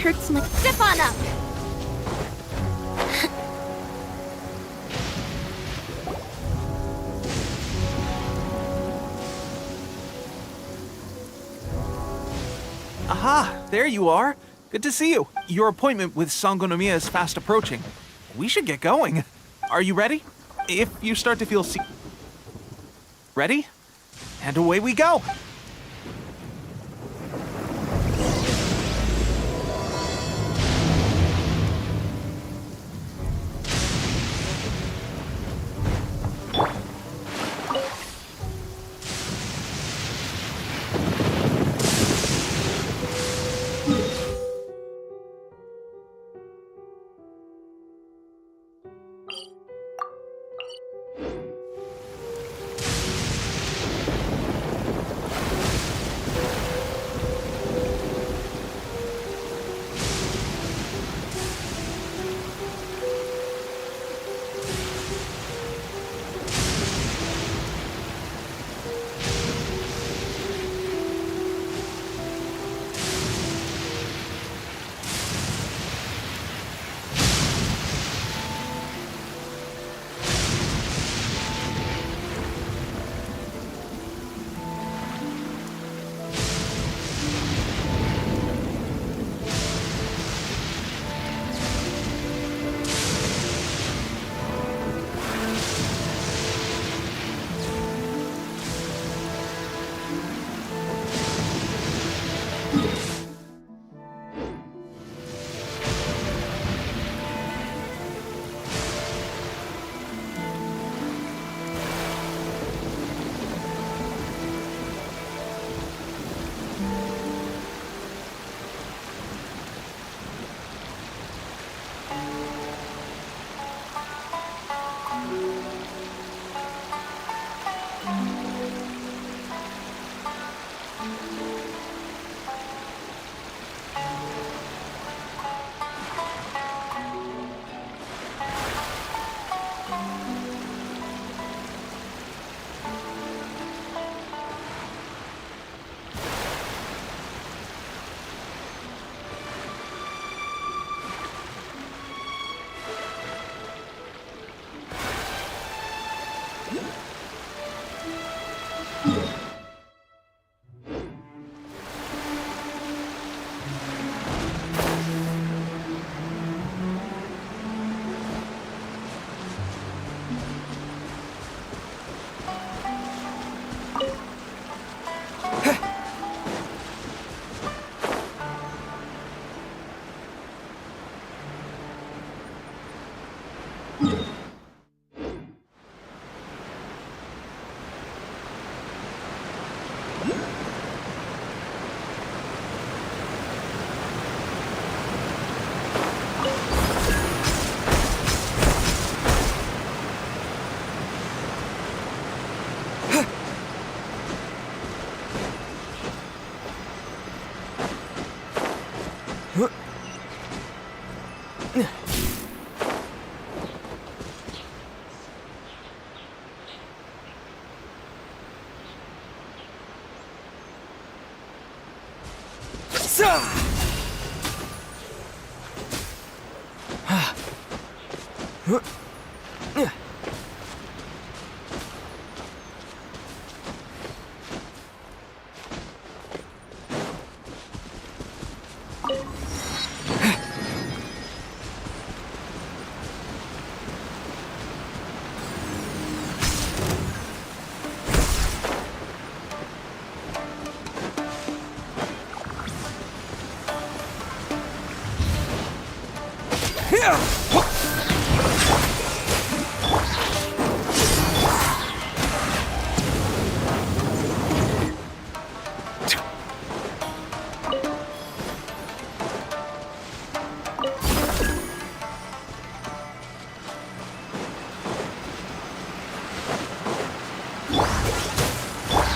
hurts my... Step on up! Aha, there you are. Good to see you. Your appointment with Sangonomiya is fast approaching. We should get going. Are you ready? If you start to feel ready? And away we go.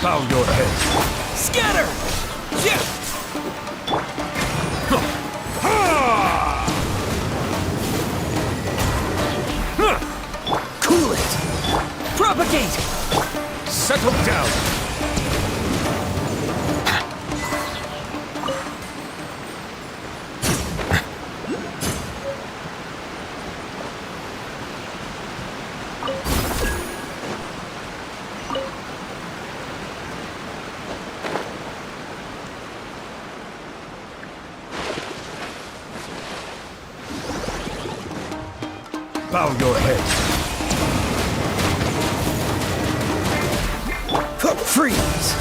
Bow your head. Scatter! Yeah! Cool it. Propagate! Settle down. Bow your head. Freeze!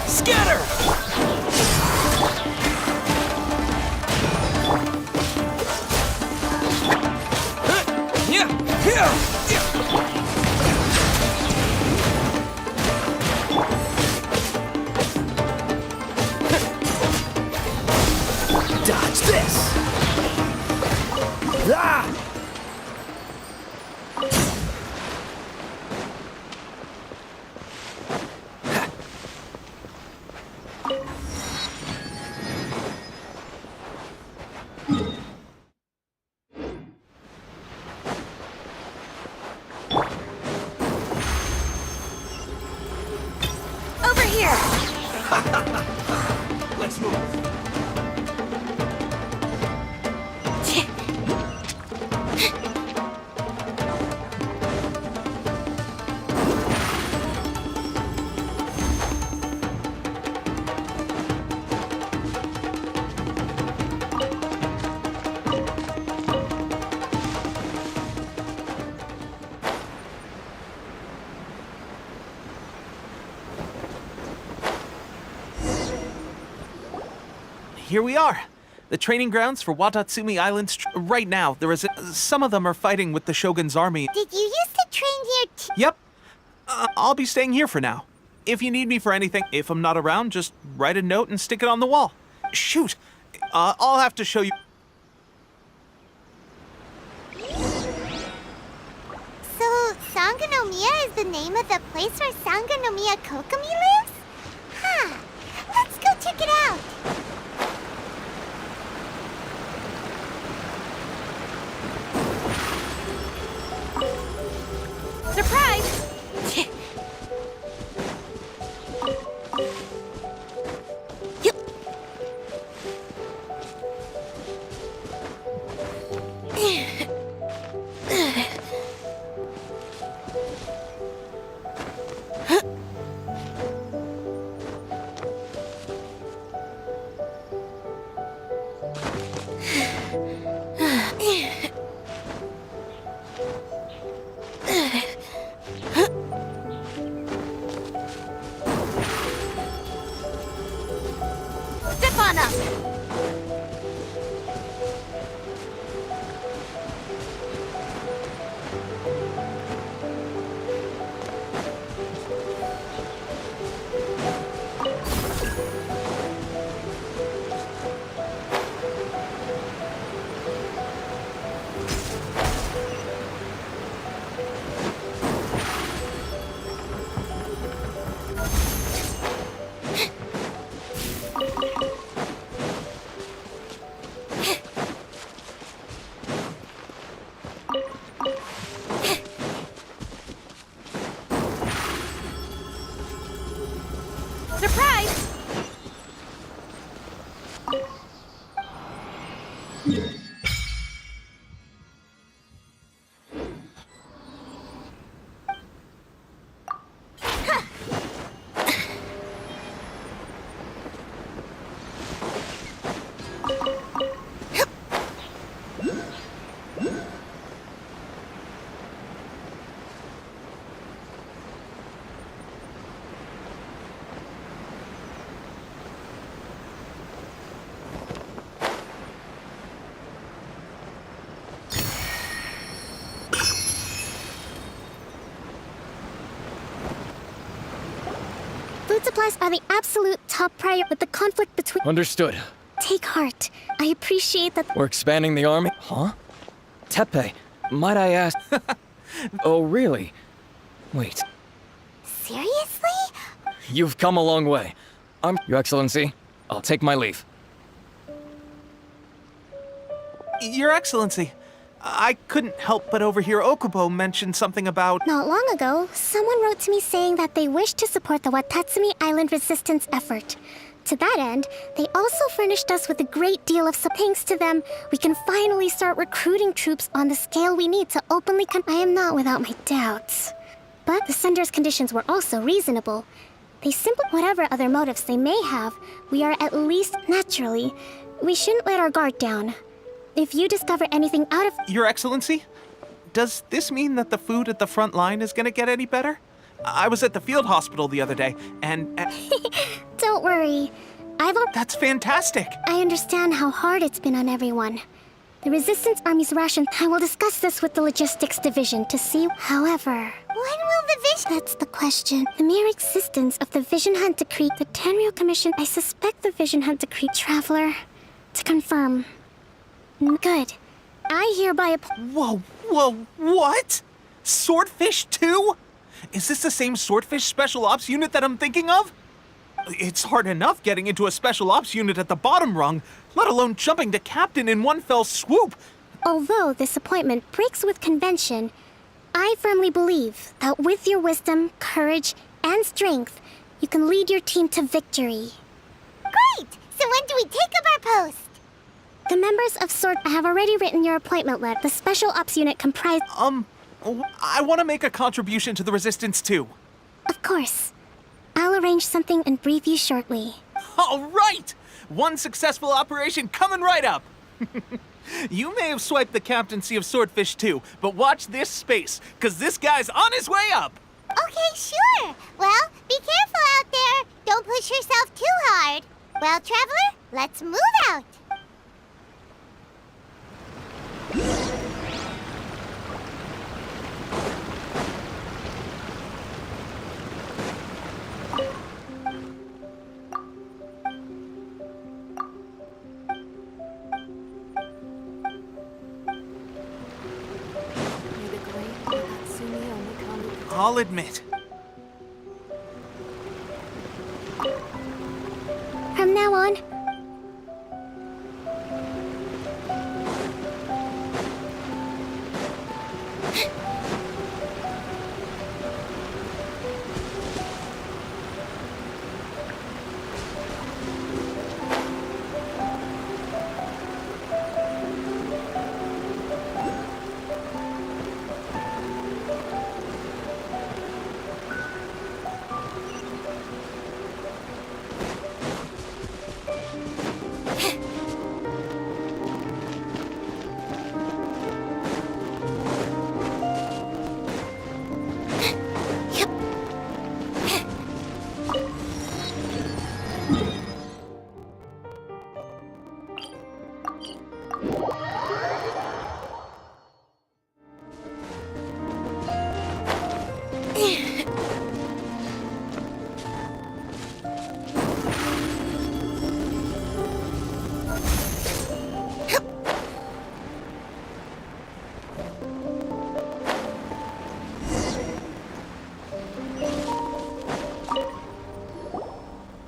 Scatter! Dodge this! Ah! Over here! Let's move. Here we are. The training grounds for Watatsumi Islands. Right now, some of them are fighting with the Shogun's army. Did you used to train here too? Yep. I'll be staying here for now. If you need me for anything, if I'm not around, just write a note and stick it on the wall. Shoot! I'll have to show you. So, Sangonomiya is the name of the place where Sangonomiya Kokomi lives? Huh. Let's go check it out. Surprise! Step on up! Surprise! Food supplies are the absolute top priority with the conflict between... Understood. Take heart. I appreciate that... We're expanding the army? Huh? Tepe, might I ask... Oh, really? Wait, Seriously? you've come a long way. Your Excellency, I'll take my leave. Your Excellency, I couldn't help but overhear Okubo mention something about... Not long ago, someone wrote to me saying that they wish to support the Watatsumi Island resistance effort. To that end, they also furnished us with a great deal of support. Thanks to them, we can finally start recruiting troops on the scale we need to openly I am not without my doubts. But the sender's conditions were also reasonable. They simply, whatever other motives they may have, we are at least naturally. We shouldn't let our guard down. If you discover anything out of... Your Excellency? Does this mean that the food at the front line is gonna get any better? I was at the field hospital the other day, and Don't worry. that's fantastic. I understand how hard it's been on everyone. The Resistance Army's ration. I will discuss this with the Logistics Division to see. However, when will the vision? That's the question. The mere existence of the Vision Hunt Decree, the Tenryou Commission. I suspect the Vision Hunt Decree. Traveler, to confirm. Good. I hereby. Whoa, what? Swordfish 2? Is this the same Swordfish Special Ops unit that I'm thinking of? It's hard enough getting into a Special Ops unit at the bottom rung, let alone jumping to Captain in one fell swoop. Although this appointment breaks with convention, I firmly believe that with your wisdom, courage, and strength, you can lead your team to victory. Great! So when do we take up our post? The members of SWORD have already written your appointment letter. The Special Ops unit comprised... I want to make a contribution to the Resistance too. Of course. I'll arrange something and brief you shortly. All right! One successful operation coming right up. You may have swiped the captaincy of Swordfish 2, but watch this space, because this guy's on his way up. Okay, sure. Well, be careful out there. Don't push yourself too hard. Well, Traveler, let's move out. I'll admit. From now on,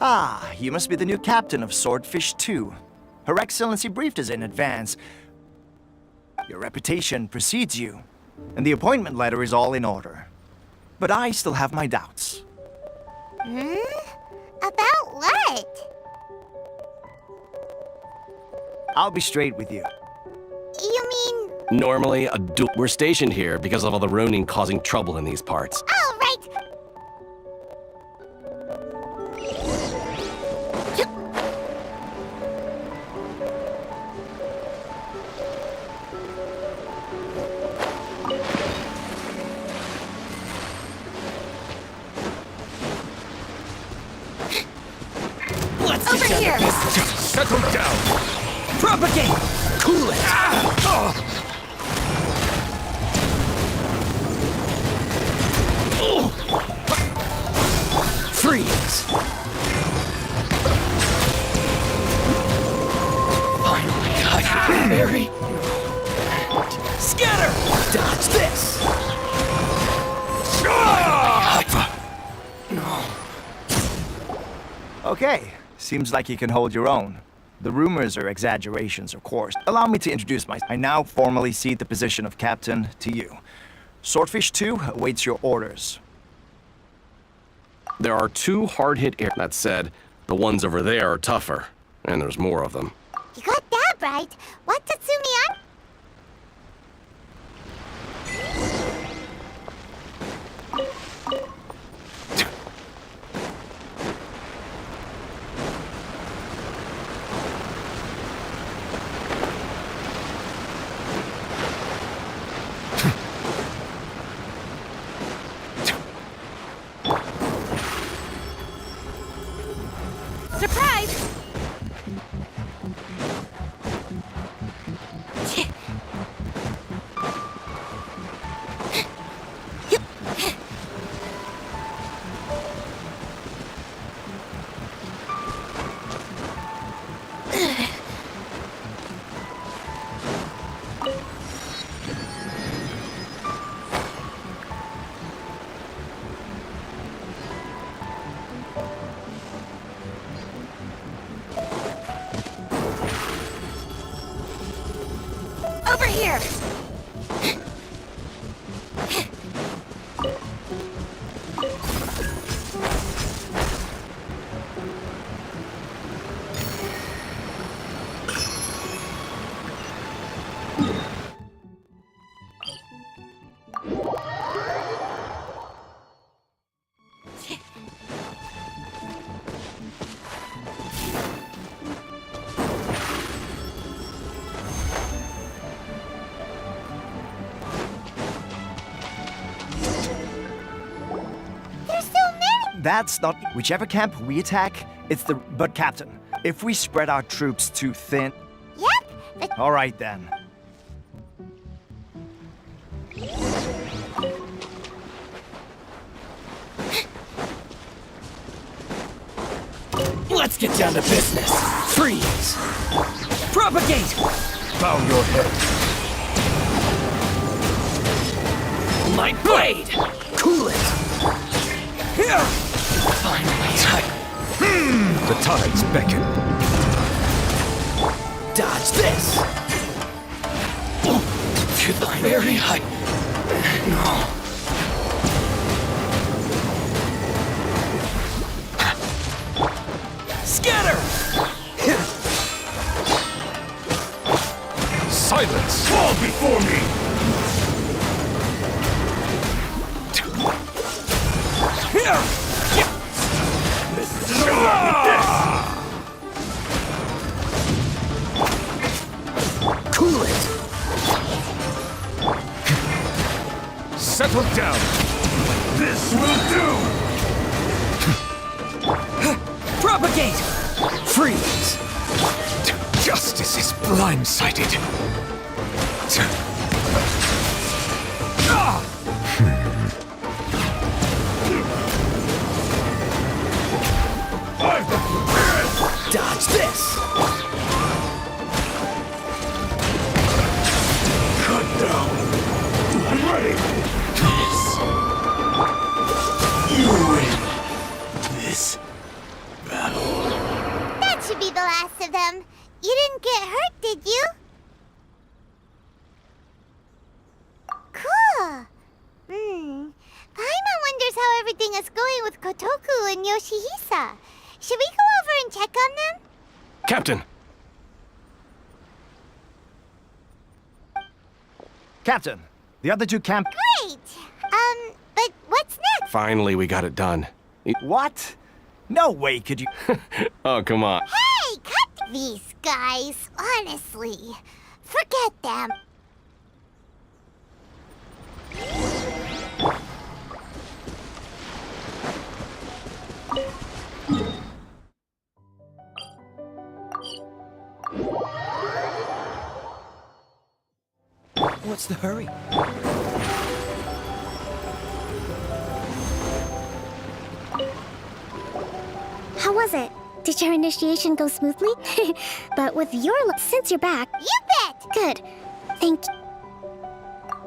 Ah, you must be the new captain of Swordfish 2. Her Excellency briefed us in advance. Your reputation precedes you, and the appointment letter is all in order. But I still have my doubts. About what? I'll be straight with you. You mean... Normally, we're stationed here because of all the Ronin causing trouble in these parts. Oh, right! Let's Over here! Settle down! propagate! Cool it! Freeze! Finally got you, Mary. Scatter! Dodge this! Okay, seems like you can hold your own. The rumors are exaggerations, of course. Allow me to introduce myself. I now formally cede the position of captain to you. Swordfish 2 awaits your orders. There are two hard-hit air. That said, the ones over there are tougher, and there's more of them. You got that right. What, Tatsumi? Over here! There's so many! That's not whichever camp we attack. It's the but Captain. If we spread our troops too thin, Yep, but all right then. Let's get down to business. Freeze. Propagate. Bow your head. My blade. Cool it. Here. Finally. The tides beckon. Dodge this. To the very high. No. Scatter. Silence! Fall before me! Here. Cool it. Settle down! This will do! Propagate. Freeze. Justice is blindsided. Dodge this. Cut down! I'm ready! You win this battle. that should be the last of them. You didn't get hurt, did you? Cool. Paimon wonders how everything is going with Kotoku and Yoshihisa. Should we go over and check on them? Captain! Captain, the other two camp. Great. But what's next? Finally, we got it done. What? No way could you. Oh, come on. Hey, cut these guys. Honestly, forget them. What's the hurry? How was it? Did your initiation go smoothly? But with your since you're back, You bet. good. Thank you.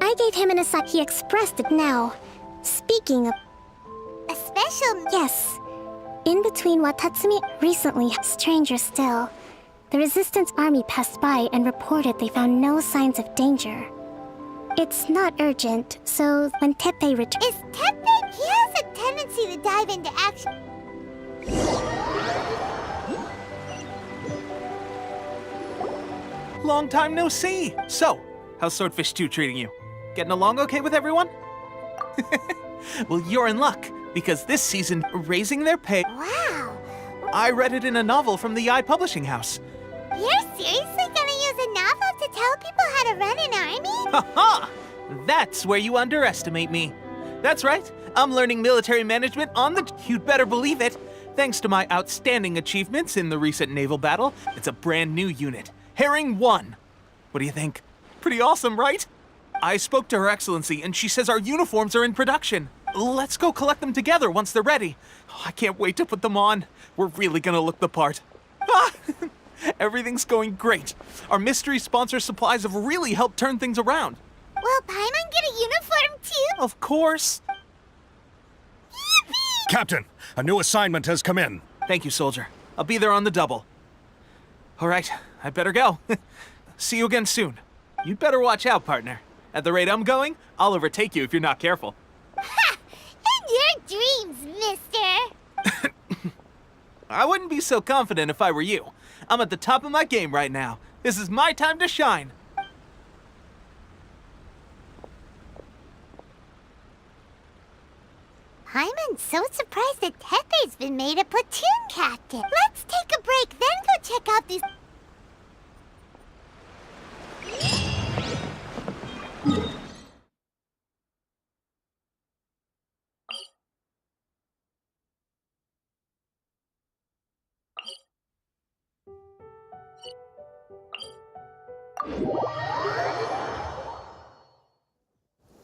I gave him an aside. He expressed it now. Speaking of, A special. yes. In between Watatsumi, recently, stranger still. The Resistance Army passed by and reported they found no signs of danger. It's not urgent, so when Teppei returns... Is Teppei? He has a tendency to dive into action. Long time no see. So, how's Swordfish 2 treating you? Getting along okay with everyone? Well, you're in luck, because this season, raising their pay... Wow. I read it in a novel from the I Publishing House. You're seriously gonna use a novel to tell people how to run an army? Ha-ha! That's where you underestimate me. That's right, I'm learning military management on the... You'd better believe it. Thanks to my outstanding achievements in the recent naval battle, it's a brand new unit. Herring 1. What do you think? Pretty awesome, right? I spoke to Her Excellency, and she says our uniforms are in production. Let's go collect them together once they're ready. Oh, I can't wait to put them on. We're really gonna look the part. Ah! Everything's going great. Our mystery sponsor supplies have really helped turn things around. Will Paimon get a uniform too? Of course. Yippee! Captain, a new assignment has come in. Thank you, soldier. I'll be there on the double. All right, I better go. See you again soon. You'd better watch out, partner. At the rate I'm going, I'll overtake you if you're not careful. Ha! In your dreams, mister! I wouldn't be so confident if I were you. I'm at the top of my game right now. This is my time to shine. I'm so surprised that Tepe's been made a platoon captain. Let's take a break, then go check out these...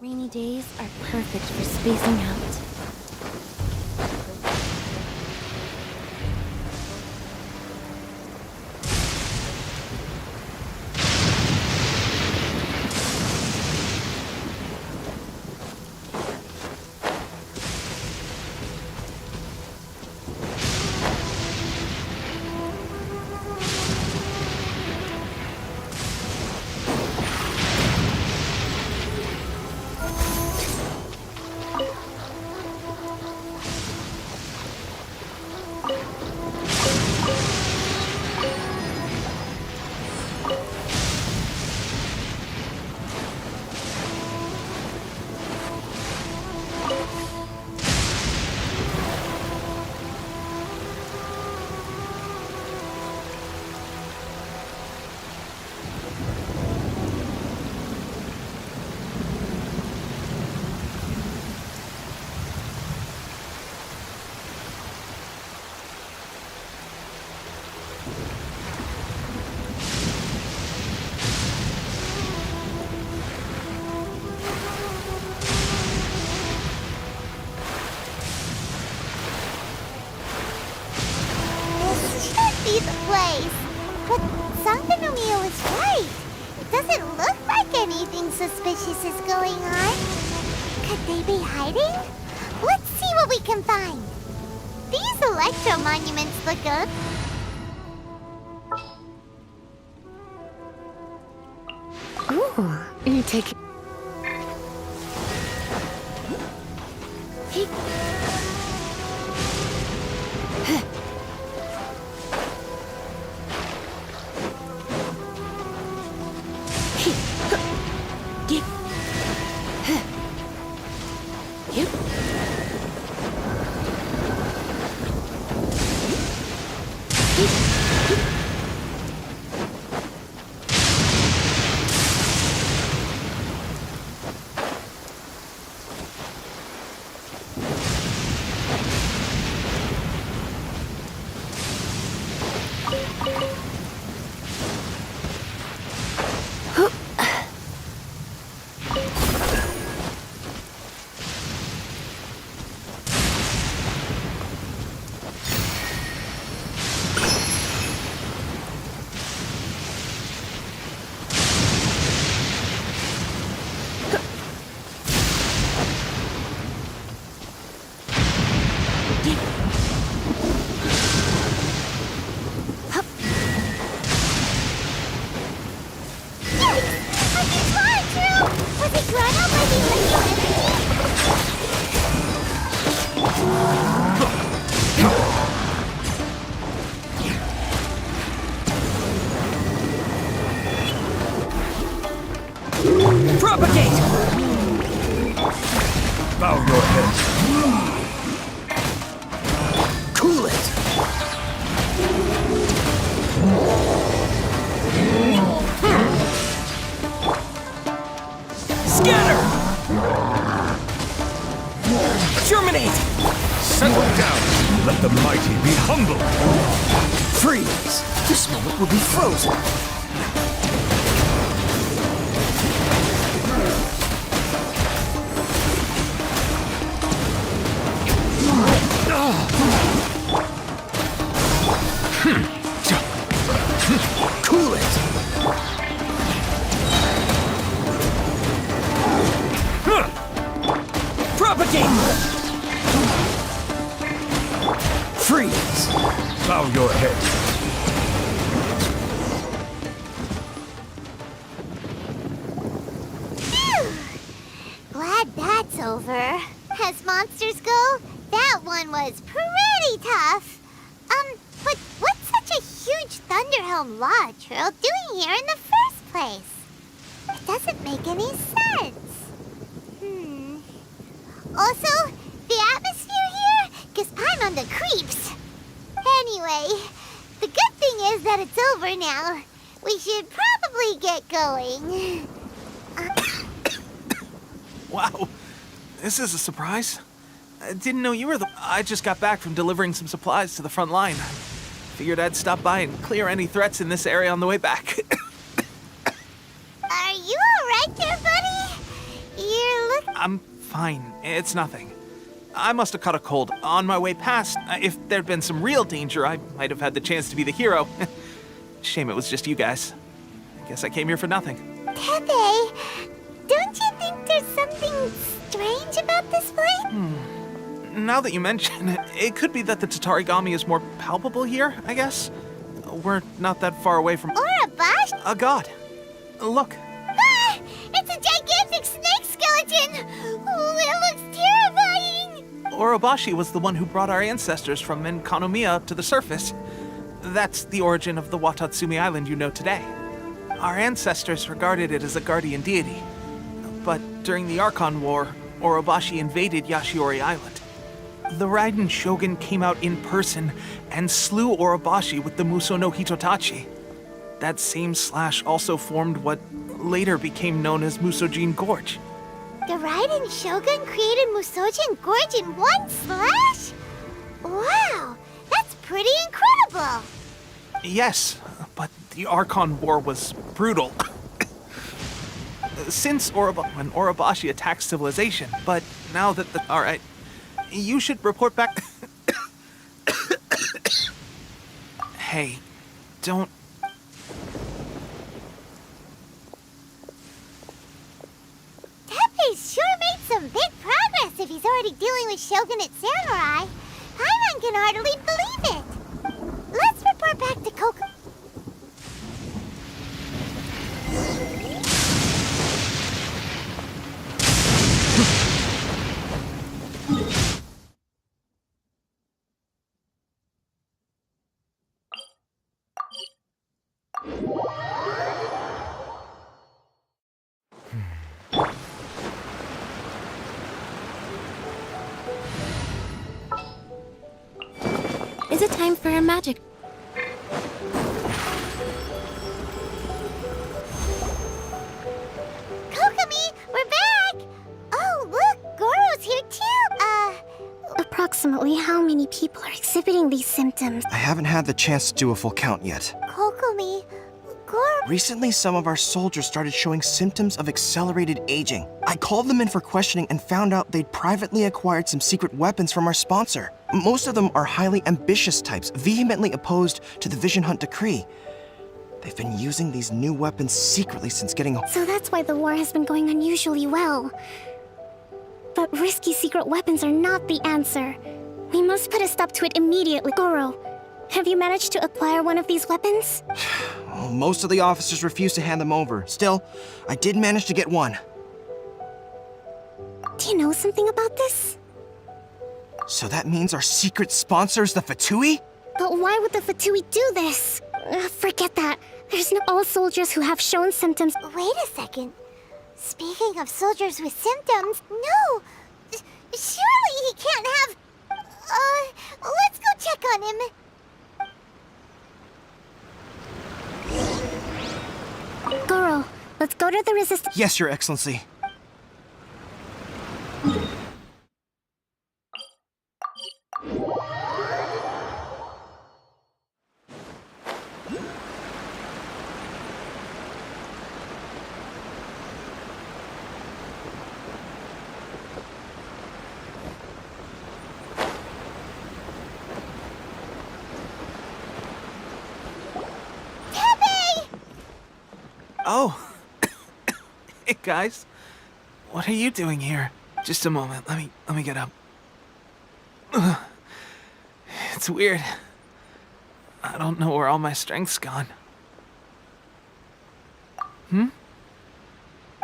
Rainy days are perfect for spacing out. Be the place. But Sangonomiya was right. It doesn't look like anything suspicious is going on. Could they be hiding? Let's see what we can find. These electro monuments look good. Ooh, you take... Propagate! Bow your head. Cool it! Scatter! Germinate! Settle down. Let the mighty be humble. Freeze! This moment will be frozen. Cool it! Propagate! Freeze! Bow your head. Glad that's over. As monsters go, that one was pretty tough. But what's such a huge Thunderhelm Lodge Earl doing here in the first place? It doesn't make any sense. Also, the atmosphere here gives Paimon the creeps. Anyway, the good thing is that it's over now. We should probably get going. Wow, this is a surprise. I didn't know you were I just got back from delivering some supplies to the front line. Figured I'd stop by and clear any threats in this area on the way back. Are you alright there, buddy? I'm fine. It's nothing. I must have caught a cold on my way past. If there'd been some real danger, I might have had the chance to be the hero. Shame it was just you guys. I guess I came here for nothing. Pepe, don't you think there's something strange about this place? Now that you mention it, it could be that the Tatarigami is more palpable here, I guess. We're not that far away from Urabashi? a god. Look. Ah! It's a gigantic snake skeleton! Oh, it looks terrifying! Orobashi was the one who brought our ancestors from Enkanomiya up to the surface. That's the origin of the Watatsumi Island you know today. Our ancestors regarded it as a guardian deity. But during the Archon War, Orobashi invaded Yashiori Island. The Raiden Shogun came out in person and slew Orobashi with the Muso no Hitotachi. That same slash also formed what later became known as Musojin Gorge. The Raiden Shogun created Musojin Gorge in one slash? Wow, that's pretty incredible! Yes, but the Archon War was brutal. Since when Orobashi attacked civilization, but now that Alright, you should report back... Hey, don't... Tepe's sure made some big progress if he's already dealing with Shogunate Samurai. Paimon can hardly believe it. Let's report back to Coco. Is it time for a magic? Kokomi, we're back! Oh, look, Goro's here too! Approximately how many people are exhibiting these symptoms? I haven't had the chance to do a full count yet. Kokomi, Goro... Recently, some of our soldiers started showing symptoms of accelerated aging. I called them in for questioning and found out they'd privately acquired some secret weapons from our sponsor. Most of them are highly ambitious types, vehemently opposed to the Vision Hunt decree. They've been using these new weapons secretly since getting... So that's why the war has been going unusually well. But risky secret weapons are not the answer. We must put a stop to it immediately. Goro, have you managed to acquire one of these weapons? Well, most of the officers refused to hand them over. Still, I did manage to get one. Do you know something about this? So that means our secret sponsor is the Fatui? But why would the Fatui do this? Forget that. There's no all soldiers who have shown symptoms. Wait a second. Speaking of soldiers with symptoms, no! Surely he can't have... let's go check on him. Goro, let's go to the resistance. Yes, Your Excellency. Oh. Hey, guys. What are you doing here? Just a moment. Let me get up. Ugh. It's weird. I don't know where all my strength's gone.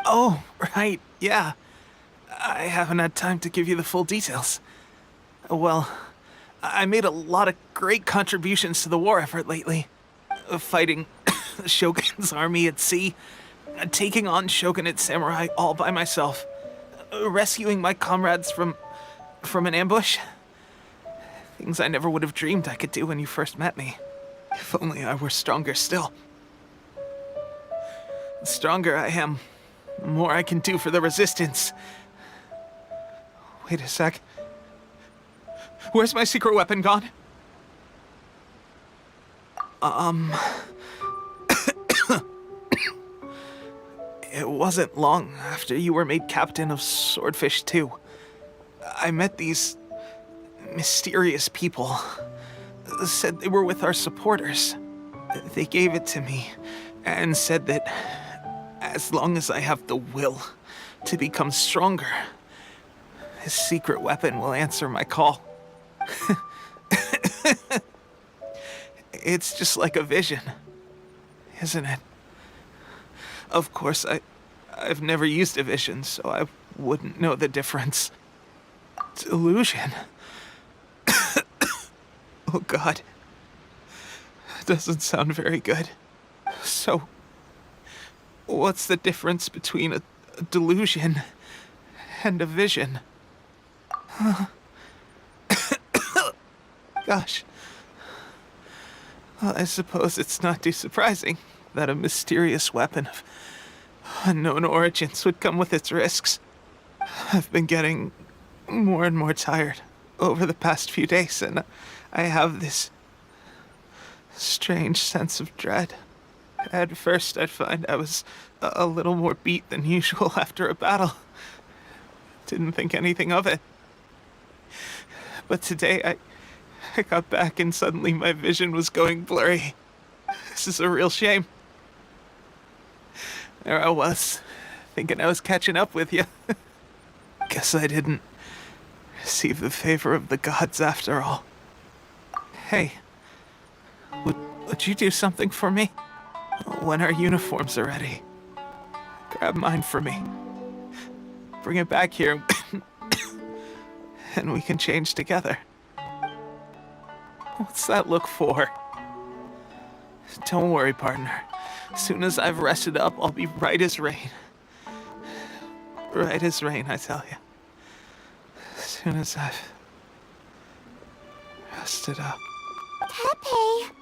Oh, right. Yeah. I haven't had time to give you the full details. Well, I made a lot of great contributions to the war effort lately. Fighting the Shogun's army at sea, taking on Shogunate samurai all by myself, rescuing my comrades from an ambush. Things I never would have dreamed I could do when you first met me. If only I were stronger still. The stronger I am, the more I can do for the Resistance. Wait a sec. Where's my secret weapon gone? It wasn't long after you were made captain of Swordfish 2. I met these mysterious people. Said they were with our supporters. They gave it to me and said that as long as I have the will to become stronger, his secret weapon will answer my call. It's just like a vision, isn't it? Of course, I've never used a vision, so I wouldn't know the difference. Delusion. Oh God. Doesn't sound very good. So, what's the difference between a delusion and a vision? Gosh. Well, I suppose it's not too surprising that a mysterious weapon of unknown origins would come with its risks. I've been getting more and more tired over the past few days, and I have this strange sense of dread. At first, I'd find I was a little more beat than usual after a battle. Didn't think anything of it. But today, I got back and suddenly my vision was going blurry. This is a real shame. There I was, thinking I was catching up with you. Guess I didn't receive the favor of the gods after all. Hey, would you do something for me? When our uniforms are ready, grab mine for me. Bring it back here, and we can change together. What's that look for? Don't worry, partner. As soon as I've rested up, I'll be right as rain. Right as rain, I tell you. As soon as I've rested up. Pepe!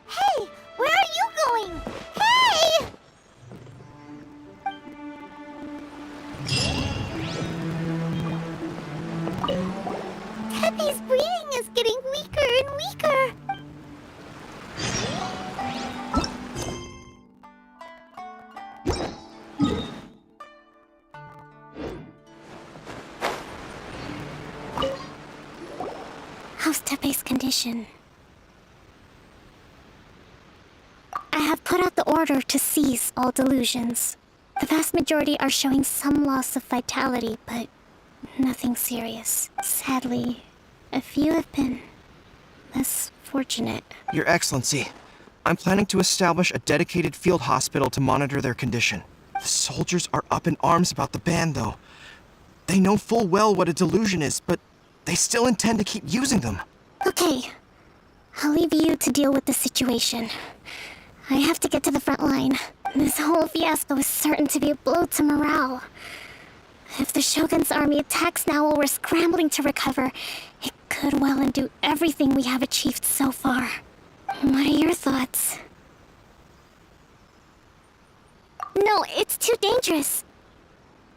Hey! Where are you going? Hey! Pepe's breathing is getting weaker and weaker. How's Tepe's condition? I have put out the order to cease all delusions. The vast majority are showing some loss of vitality, but nothing serious. Sadly, a few have been less fortunate. Your Excellency, I'm planning to establish a dedicated field hospital to monitor their condition. The soldiers are up in arms about the ban, though. They know full well what a delusion is, but they still intend to keep using them. Okay, I'll leave you to deal with the situation. I have to get to the front line. This whole fiasco is certain to be a blow to morale. If the Shogun's army attacks now while we're scrambling to recover, it could well undo everything we have achieved so far. What are your thoughts? No, it's too dangerous.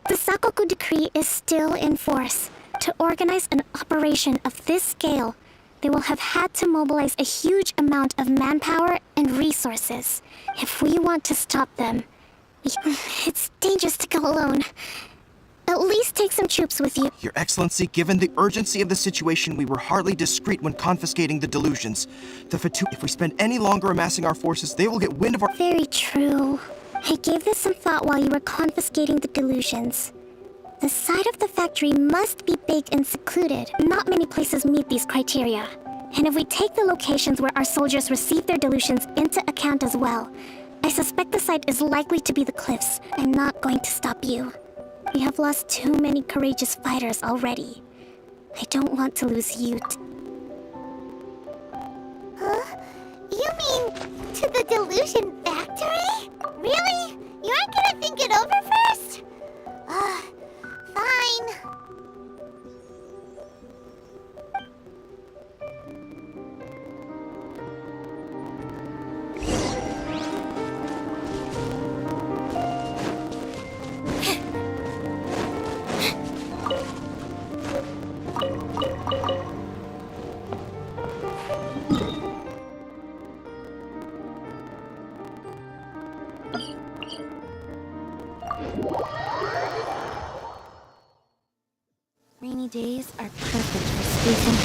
The Sakoku decree is still in force. To organize an operation of this scale, they will have had to mobilize a huge amount of manpower and resources. If we want to stop them, it's dangerous to go alone. At least take some troops with you. Your Excellency, given the urgency of the situation, we were hardly discreet when confiscating the delusions. If we spend any longer amassing our forces, they will get wind of our— Very true. I gave this some thought while you were confiscating the delusions. The side of the factory must be big and secluded. Not many places meet these criteria. And if we take the locations where our soldiers receive their delusions into account as well, I suspect the site is likely to be the cliffs. I'm not going to stop you. We have lost too many courageous fighters already. I don't want to lose you. Huh? You mean to the delusion factory? Really? You aren't gonna think it over first? Fine. Rainy days are perfect for space and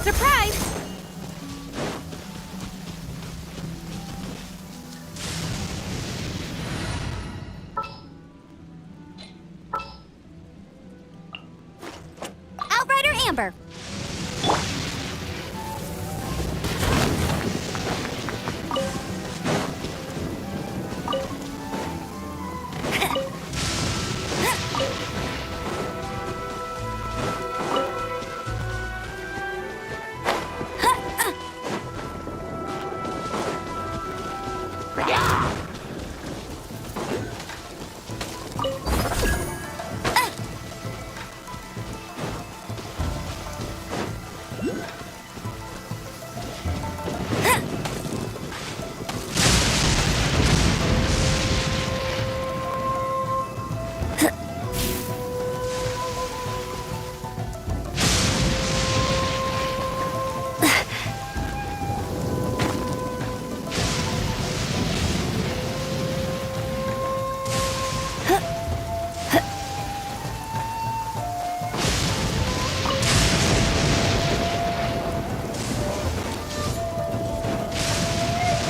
Surprise! Outrider Amber.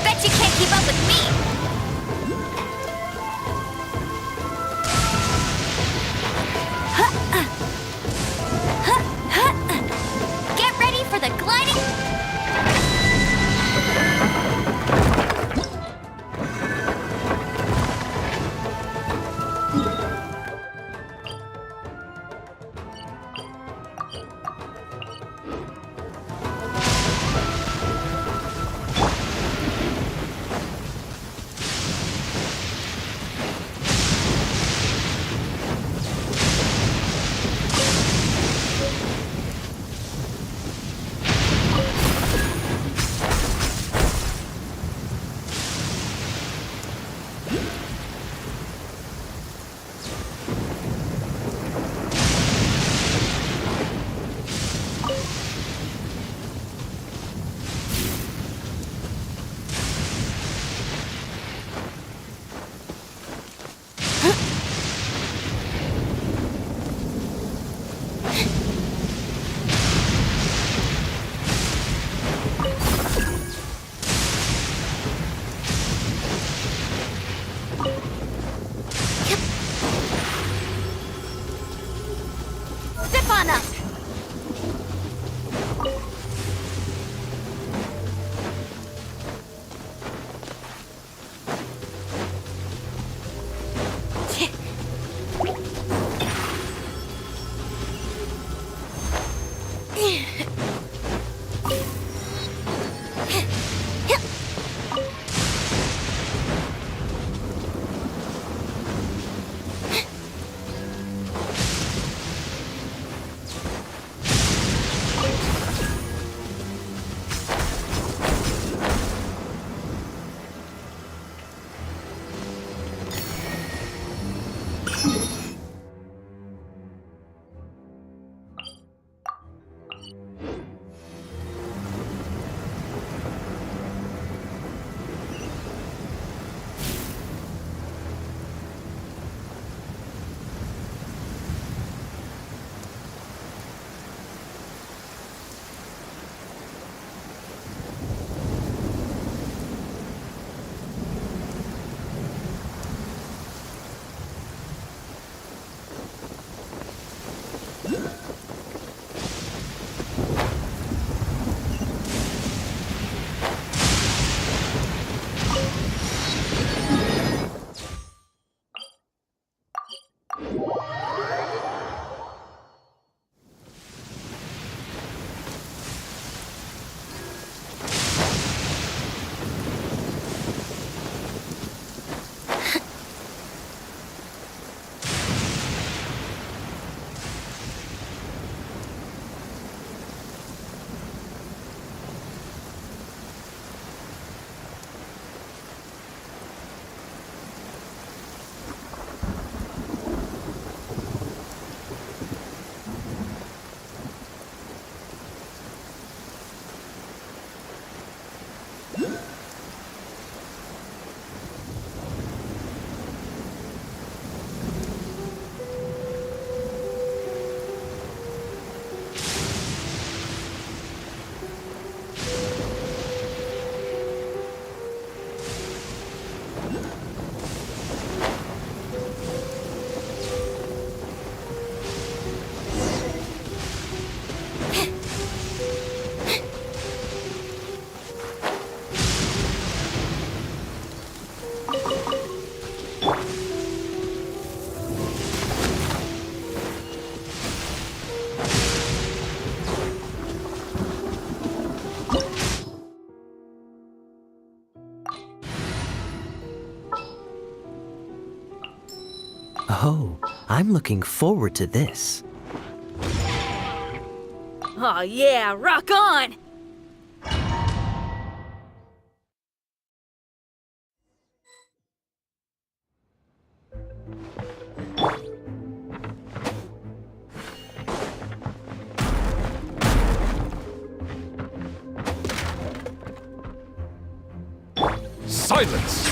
Bet you can't keep up with me! Get ready for the gliding... Oh, I'm looking forward to this. Oh yeah, rock on! Silence!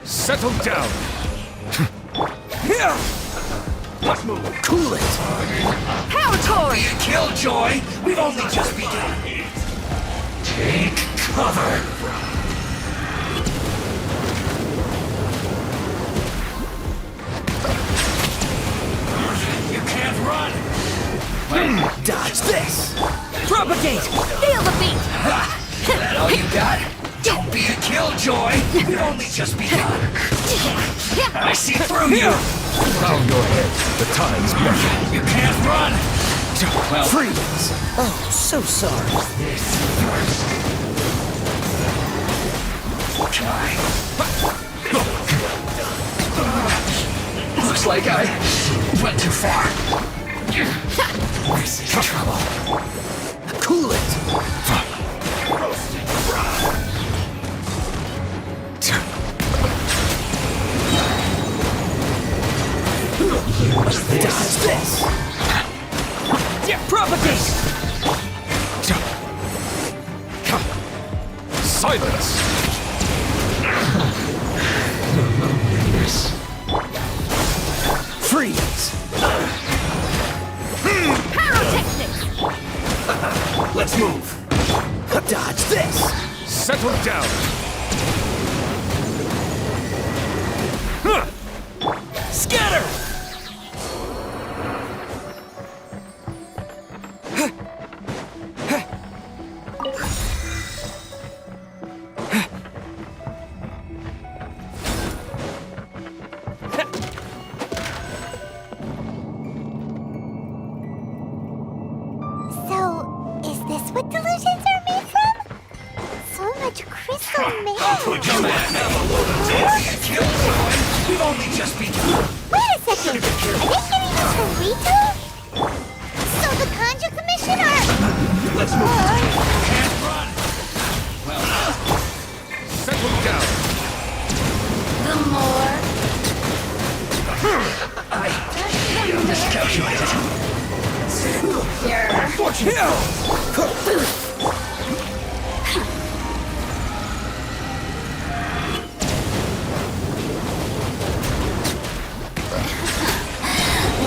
Settle down! Let's move! Cool it! Power torch! Killjoy! We've only just begun! Take cover! You can't run! Dodge this! Propagate! Feel the beat! That all you got? Don't be a killjoy! We've only just begun! I see through you! Bow your head. The time's better. You can't run! Well, Freeze! Oh, so sorry. try. Looks like I went too far. This is trouble. Cool it! Dodge this! Propagate! Silence! Freeze! Pyrotechnics! Let's move! Dodge this! Settle down! Scatter! So, is this what delusions are made from? So much crystal matter. We've only just begun! Wait a second. Are they getting this from Rito? So the Conjure Commission are... Let's move! Can't run! Well, settle down! The more... I miscalculated.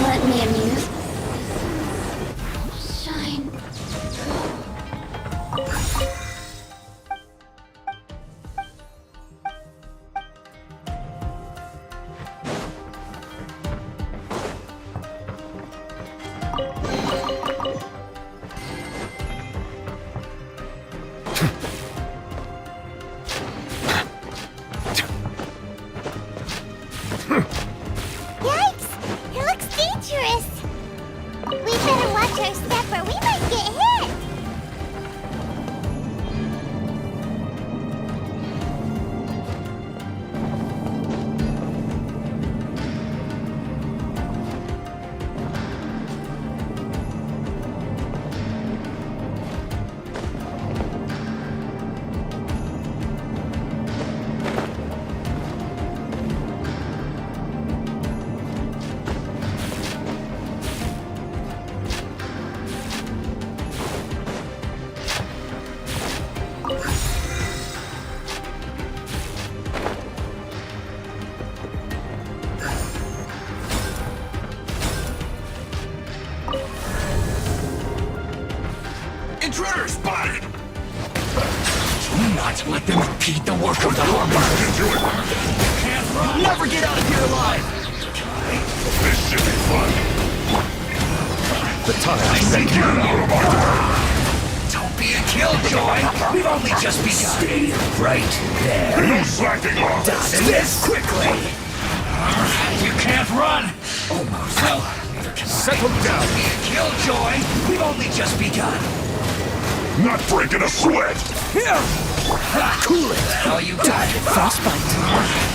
Let me amuse. Shine. Yikes! It looks dangerous. We better watch our step or we might get hit. Intruder spotted! not let them impede the work of the Harbinger. Can't run. Never get out of here alive. This should be fun. The time I is see you out of order. Don't be a killjoy. We've only just begun. Stay right there. No slacking off. Dodge this quickly. You can't run. Almost. Well, neither can I. Settle down. Don't be a killjoy. We've only just begun. Not breaking a sweat! Here! Cool it! All you got. Frostbite.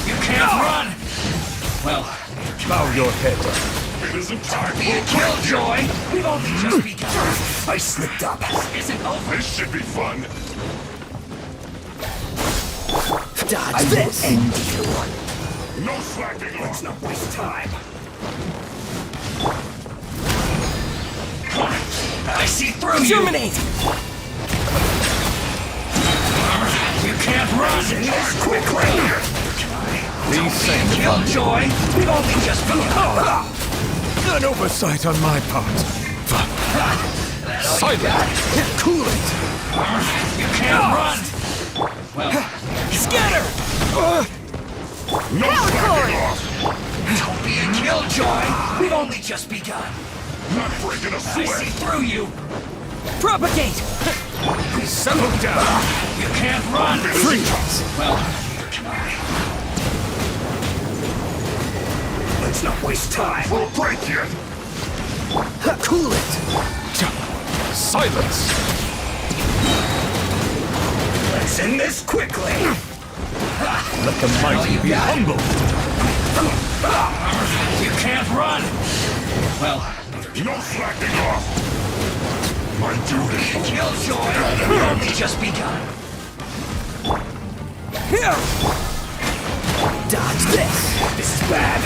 You can't run! Well, Bow your head. It isn't time be a for killjoy! We've only just begun. I slipped up. This isn't over. This should be fun. Dodge this. End you. No slacking Let's off. not waste time. I see through you! Terminate. You can't run! Quickly! Be safe. Killjoy! We've only just begun! An oversight on my part. Silent. Cool it. You can't run! Well, Scatter. No slacking off. don't be a killjoy! We've only just begun! Not breaking a I see sweat. through you! Propagate. Settle down. You can't run! Freeze. Well, neither can I. Let's not waste time! We'll break yet. Cool it. Silence. Let's end this quickly! Let the mighty be humbled. You can't run! Well, No slacking off. My duty. killjoy! We've only just begun! Dodge this. This is bad!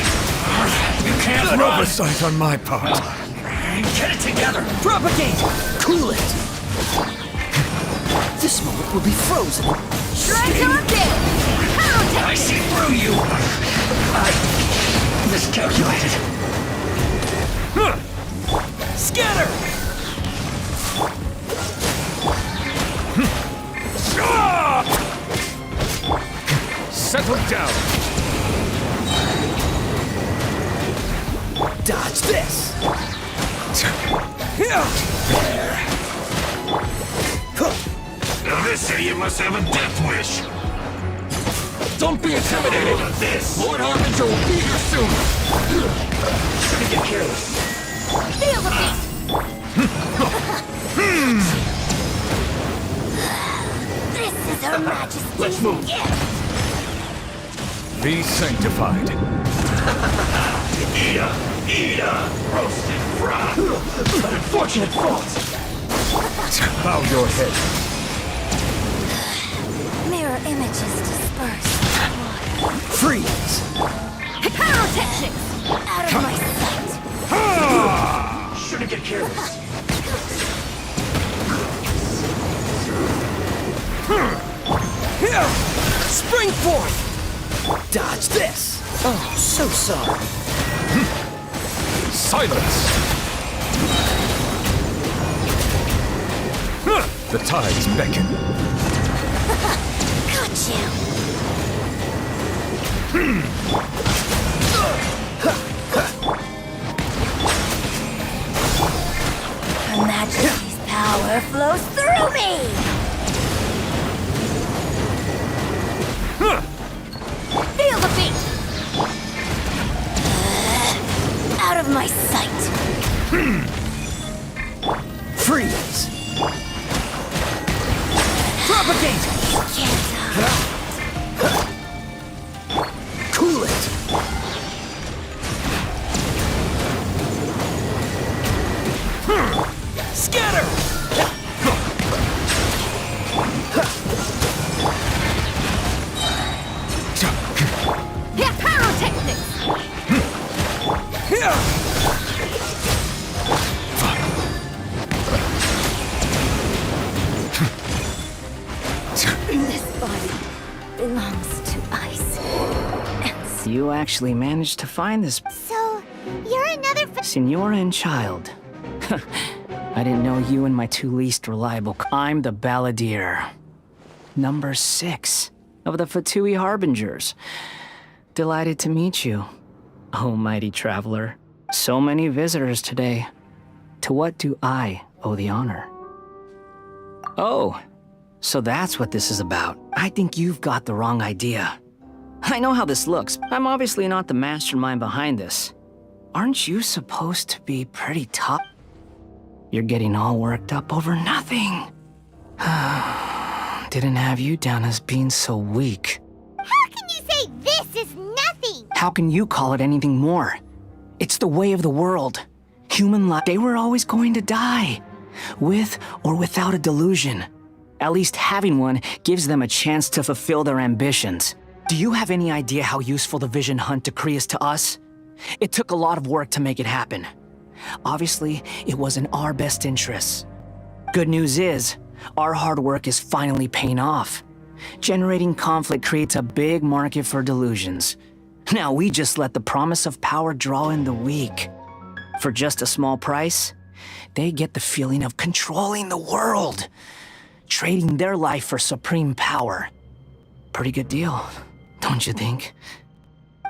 You can't An run! oversight on my part. Get it together! Propagate. Cool it. This moment will be frozen. Transarctic! I see through you! I miscalculated. Scatter. Settle down. Dodge this. Now this idiot must have a death wish. Don't be intimidated. This! Lord Harbinger will be here soon. Shouldn't get careless. Feel the beat! This is Her Majesty's Let's move. gift! Be sanctified. Ida! Roasted fried! An unfortunate fault! Bow your head. Mirror images dispersed. Freeze. Pyrotechnics! Out of my sight! Shouldn't get careless. Spring forth. Dodge this. Oh, so sorry. Silence. The tides beckon. Got you! Her Majesty's power flows through me! Feel the beat! Out of my sight! Freeze. Propagate. Can't Cool it. Scatter. Yeah, pyrotechnics! This body belongs to ice. And You actually managed to find this So, you're another Senora and child. I didn't know you and my two least reliable. I'm the balladeer. number 6 of the Fatui Harbingers. Delighted to meet you, oh mighty traveler. So many visitors today. To what do I owe the honor? Oh, so that's what this is about. I think you've got the wrong idea. I know how this looks. I'm obviously not the mastermind behind this. Aren't you supposed to be pretty tough? You're getting all worked up over nothing. Didn't have you down as being so weak. How can you say this is nothing? How can you call it anything more? It's the way of the world. Human life, they were always going to die. With or without a delusion. At least having one gives them a chance to fulfill their ambitions. Do you have any idea how useful the Vision Hunt decree is to us? It took a lot of work to make it happen. Obviously, it was in our best interests. Good news is, our hard work is finally paying off. Generating conflict creates a big market for delusions. Now we just let the promise of power draw in the weak. For just a small price, they get the feeling of controlling the world, trading their life for supreme power. Pretty good deal, don't you think?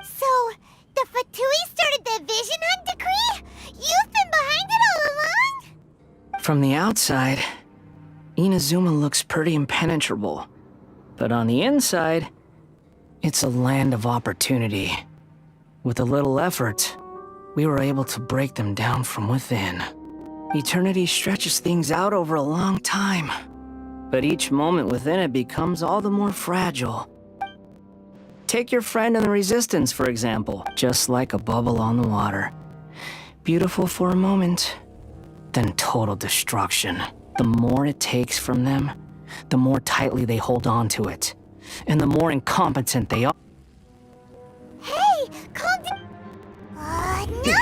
So, the Fatui started the Vision Hunt decree? You've been behind it all along? From the outside, Inazuma looks pretty impenetrable. But on the inside, it's a land of opportunity. With a little effort, we were able to break them down from within. Eternity stretches things out over a long time, but each moment within it becomes all the more fragile. Take your friend in the Resistance, for example, just like a bubble on the water. Beautiful for a moment, then total destruction. The more it takes from them, the more tightly they hold on to it, and the more incompetent they are. Hey, calm down. No!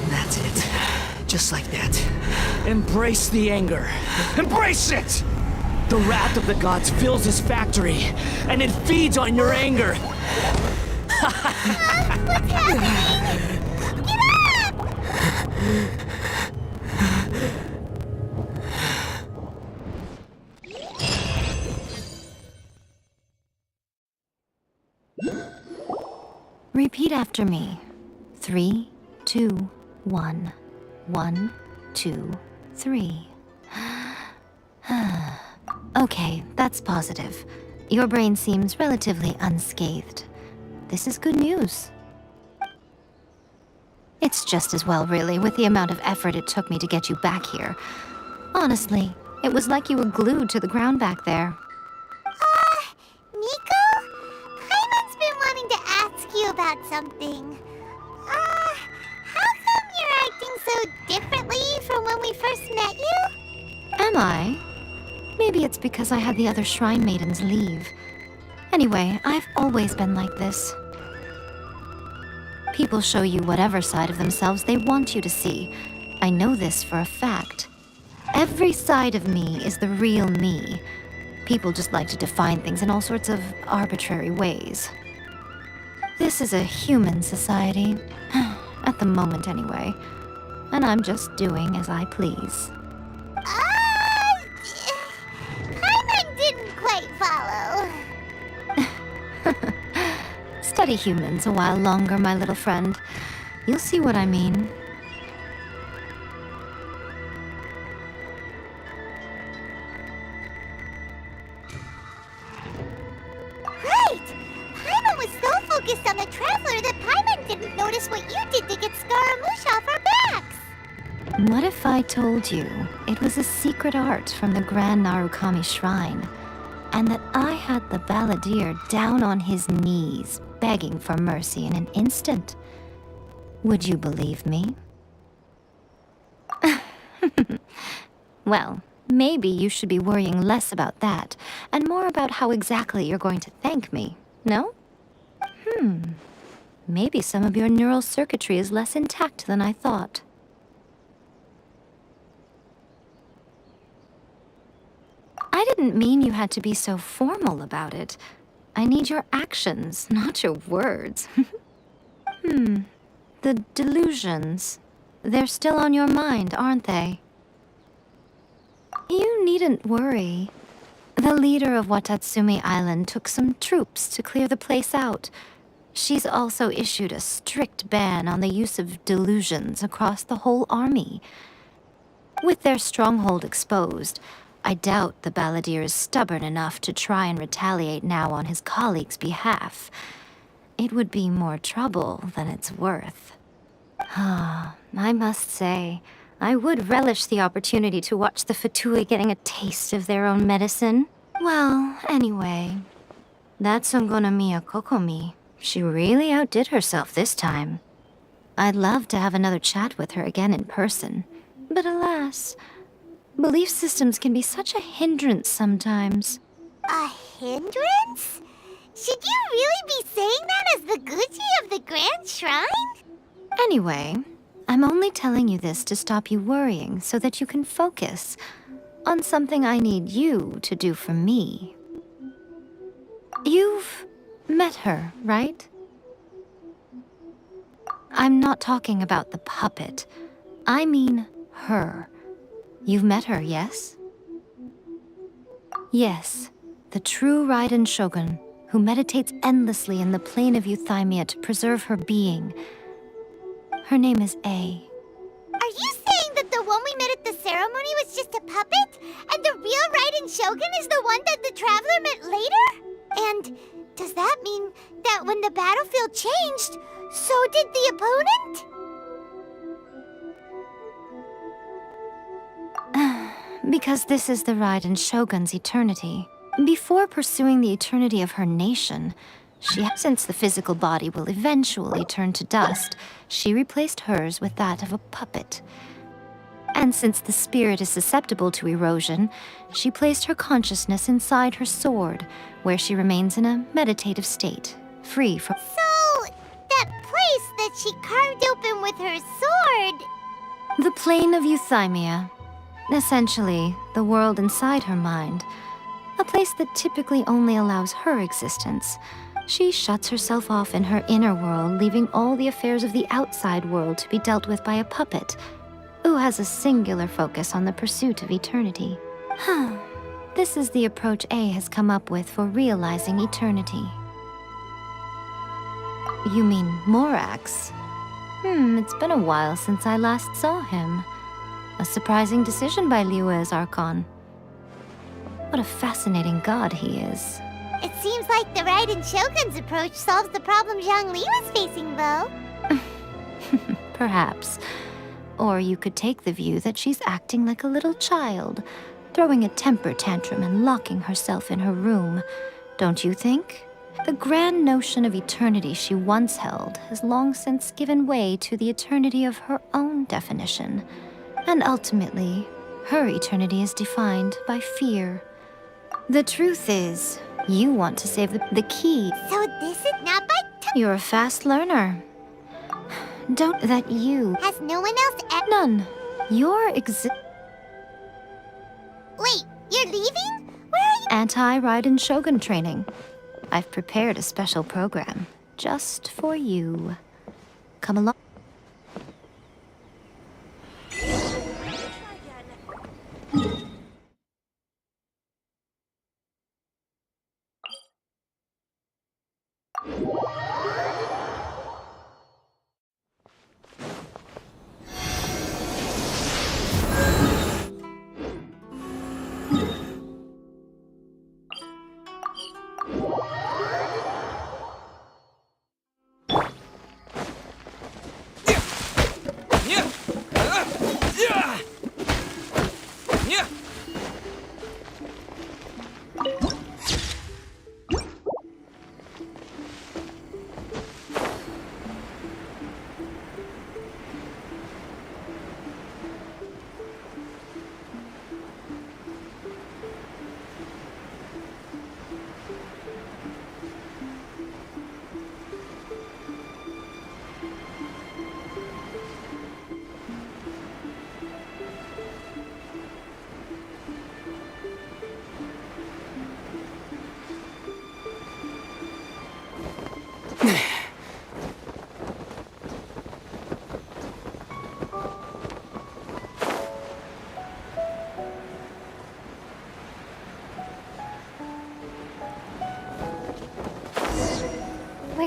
That's it. Just like that. Embrace the anger. Embrace it! The wrath of the gods fills this factory, and it feeds on your anger. What's happening? Get up! Repeat after me. 3, 2, 1. 1, 2, 3. Okay, that's positive. Your brain seems relatively unscathed. This is good news. It's just as well, really, with the amount of effort it took me to get you back here. Honestly, it was like you were glued to the ground back there. Nico? Paimon's been wanting to ask you about something. How come you're acting so differently from when we first met you? Am I? Maybe it's because I had the other Shrine Maidens leave. Anyway, I've always been like this. People show you whatever side of themselves they want you to see. I know this for a fact. Every side of me is the real me. People just like to define things in all sorts of arbitrary ways. This is a human society. At the moment, anyway. And I'm just doing as I please. Paimon didn't quite follow. Study humans a while longer, my little friend. You'll see what I mean. Right! Paimon was so focused on the Traveler that Paimon didn't notice what you did to get Scaramouche off our backs! What if I told you it was a secret art from the Grand Narukami Shrine, and that I had the balladeer down on his knees, begging for mercy in an instant? Would you believe me? Well, maybe you should be worrying less about that, and more about how exactly you're going to thank me, no? Maybe some of your neural circuitry is less intact than I thought. I didn't mean you had to be so formal about it. I need your actions, not your words. The delusions. They're still on your mind, aren't they? You needn't worry. The leader of Watatsumi Island took some troops to clear the place out. She's also issued a strict ban on the use of delusions across the whole army. With their stronghold exposed, I doubt the balladeer is stubborn enough to try and retaliate now on his colleague's behalf. It would be more trouble than it's worth. I must say, I would relish the opportunity to watch the Fatui getting a taste of their own medicine. Well, anyway, that Songonomiya Kokomi, she really outdid herself this time. I'd love to have another chat with her again in person, but alas, belief systems can be such a hindrance sometimes. A hindrance? Should you really be saying that as the Gucci of the Grand Shrine? Anyway, I'm only telling you this to stop you worrying so that you can focus on something I need you to do for me. You've met her, right? I'm not talking about the puppet. I mean her. You've met her, yes? Yes, the true Raiden Shogun, who meditates endlessly in the plane of Euthymia to preserve her being. Her name is A. Are you saying that the one we met at the ceremony was just a puppet? And the real Raiden Shogun is the one that the Traveler met later? And does that mean that when the battlefield changed, so did the opponent? Because this is the Raiden Shogun's eternity. Before pursuing the eternity of her nation, since the physical body will eventually turn to dust, she replaced hers with that of a puppet. And since the spirit is susceptible to erosion, she placed her consciousness inside her sword, where she remains in a meditative state, free from... So, that place that she carved open with her sword... The plane of Euthymia. Essentially, the world inside her mind. A place that typically only allows her existence. She shuts herself off in her inner world, leaving all the affairs of the outside world to be dealt with by a puppet, who has a singular focus on the pursuit of eternity. This is the approach A has come up with for realizing eternity. You mean Morax? It's been a while since I last saw him. A surprising decision by Liyue's Archon. What a fascinating god he is. It seems like the Raiden Shogun's approach solves the problem Zhongli was facing, though. Perhaps. Or you could take the view that she's acting like a little child, throwing a temper tantrum and locking herself in her room. Don't you think? The grand notion of eternity she once held has long since given way to the eternity of her own definition. And ultimately, her eternity is defined by fear. The truth is, you want to save the key. So this is not by... You're a fast learner. Don't that you... Has no one else... None. You're Wait, you're leaving? Where are you? Anti-Raiden Shogun training. I've prepared a special program just for you. Come along.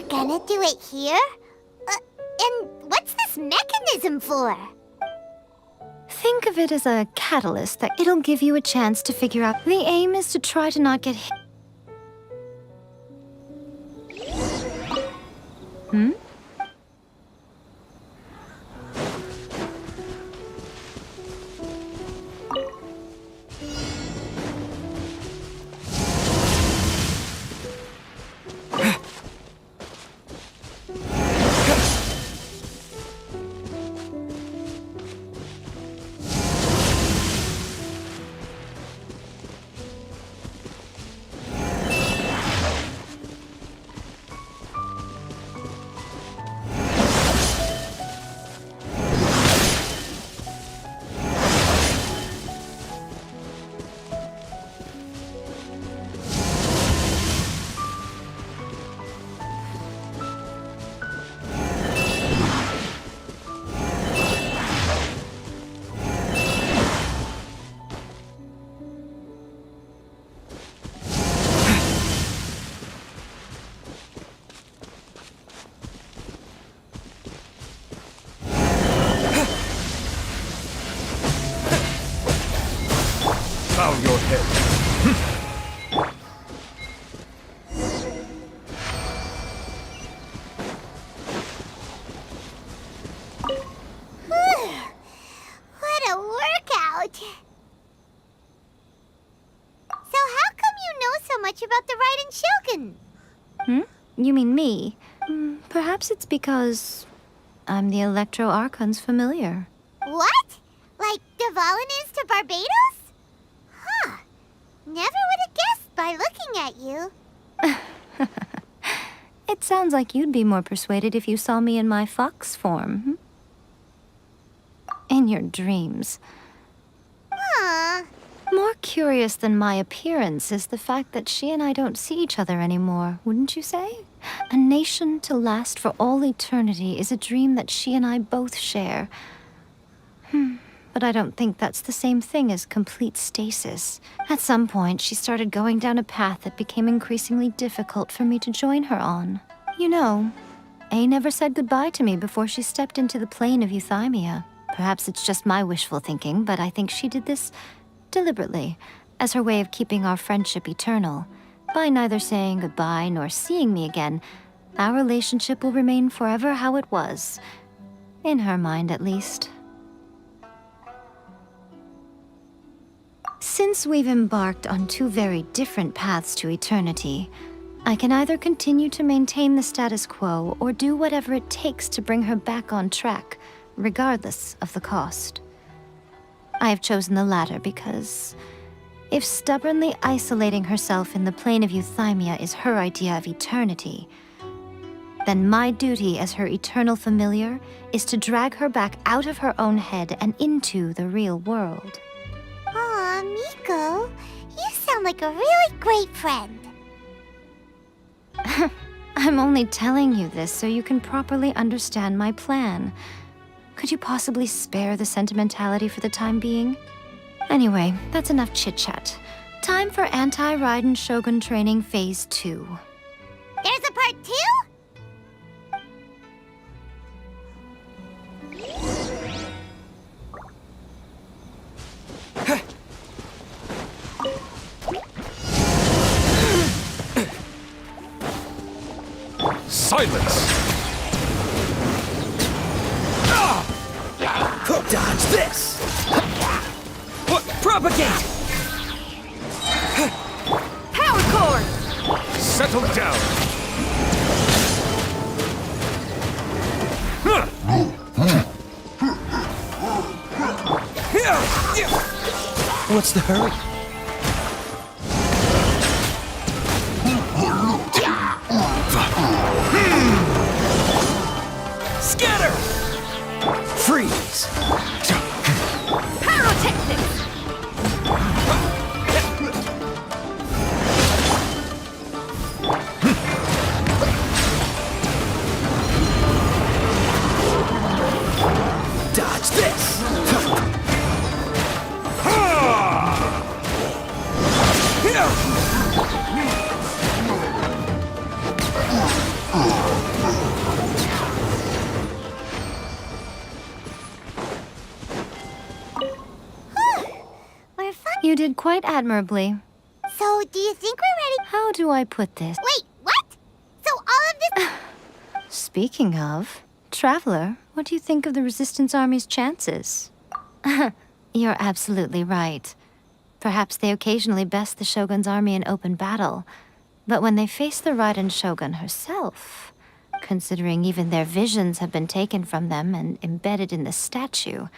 We're gonna do it here? And what's this mechanism for? Think of it as a catalyst that it'll give you a chance to figure out. The aim is to try to not get hit. Hmm? Bow your head. What a workout! So how come you know so much about the Raiden Shogun? Hmm? You mean me? Perhaps it's because I'm the Electro Archon's familiar. What? Like Dvalin is to Barbados? Huh. Never would have guessed by looking at you. It sounds like you'd be more persuaded if you saw me in my fox form. In your dreams. Aw. More curious than my appearance is the fact that she and I don't see each other anymore, wouldn't you say? A nation to last for all eternity is a dream that she and I both share. But I don't think that's the same thing as complete stasis. At some point, she started going down a path that became increasingly difficult for me to join her on. You know, A never said goodbye to me before she stepped into the plane of euthymia. Perhaps it's just my wishful thinking, but I think she did this deliberately, as her way of keeping our friendship eternal. By neither saying goodbye nor seeing me again, our relationship will remain forever how it was. In her mind, at least. Since we've embarked on two very different paths to eternity, I can either continue to maintain the status quo or do whatever it takes to bring her back on track, regardless of the cost. I have chosen the latter because if stubbornly isolating herself in the plane of euthymia is her idea of eternity, then my duty as her eternal familiar is to drag her back out of her own head and into the real world. Aw, Miko, you sound like a really great friend. I'm only telling you this so you can properly understand my plan. Could you possibly spare the sentimentality for the time being? Anyway, that's enough chit-chat. Time for Anti-Raiden Shogun Training Phase 2. There's a part 2? Silence! Dodge this! Propagate! Power cord! Settle down! What's the hurry? Scatter! Freeze! Pyrotechnics! Dodge this! did quite admirably. So, do you think we're ready? How do I put this? Wait, what? So all of this... Speaking of, Traveler, what do you think of the Resistance Army's chances? You're absolutely right. Perhaps they occasionally best the Shogun's army in open battle, but when they face the Raiden Shogun herself, considering even their visions have been taken from them and embedded in the statue,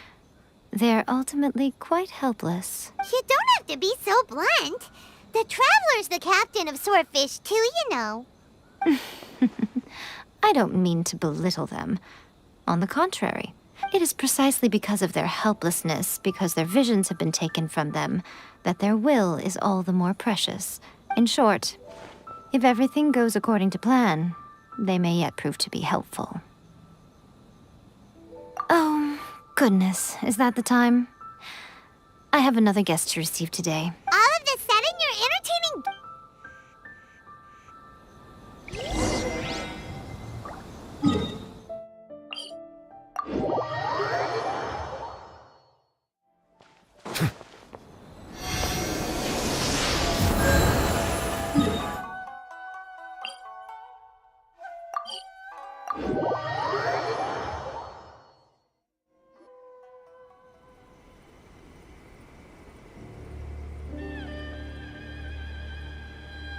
they're ultimately quite helpless. You don't have to be so blunt. The Traveler's the captain of Swordfish too, you know. I don't mean to belittle them. On the contrary, it is precisely because of their helplessness, because their visions have been taken from them, that their will is all the more precious. In short, if everything goes according to plan, they may yet prove to be helpful. Oh, goodness, is that the time? I have another guest to receive today. All of the sudden, you're entertaining...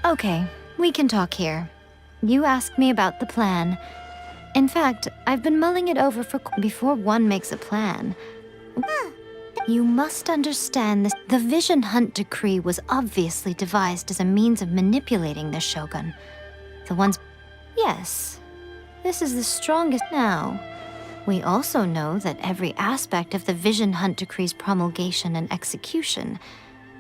Okay, we can talk here. You asked me about the plan. In fact, I've been mulling it over before one makes a plan. You must understand this. The Vision Hunt Decree was obviously devised as a means of manipulating the Shogun. The ones... Yes, this is the strongest now. We also know that every aspect of the Vision Hunt Decree's promulgation and execution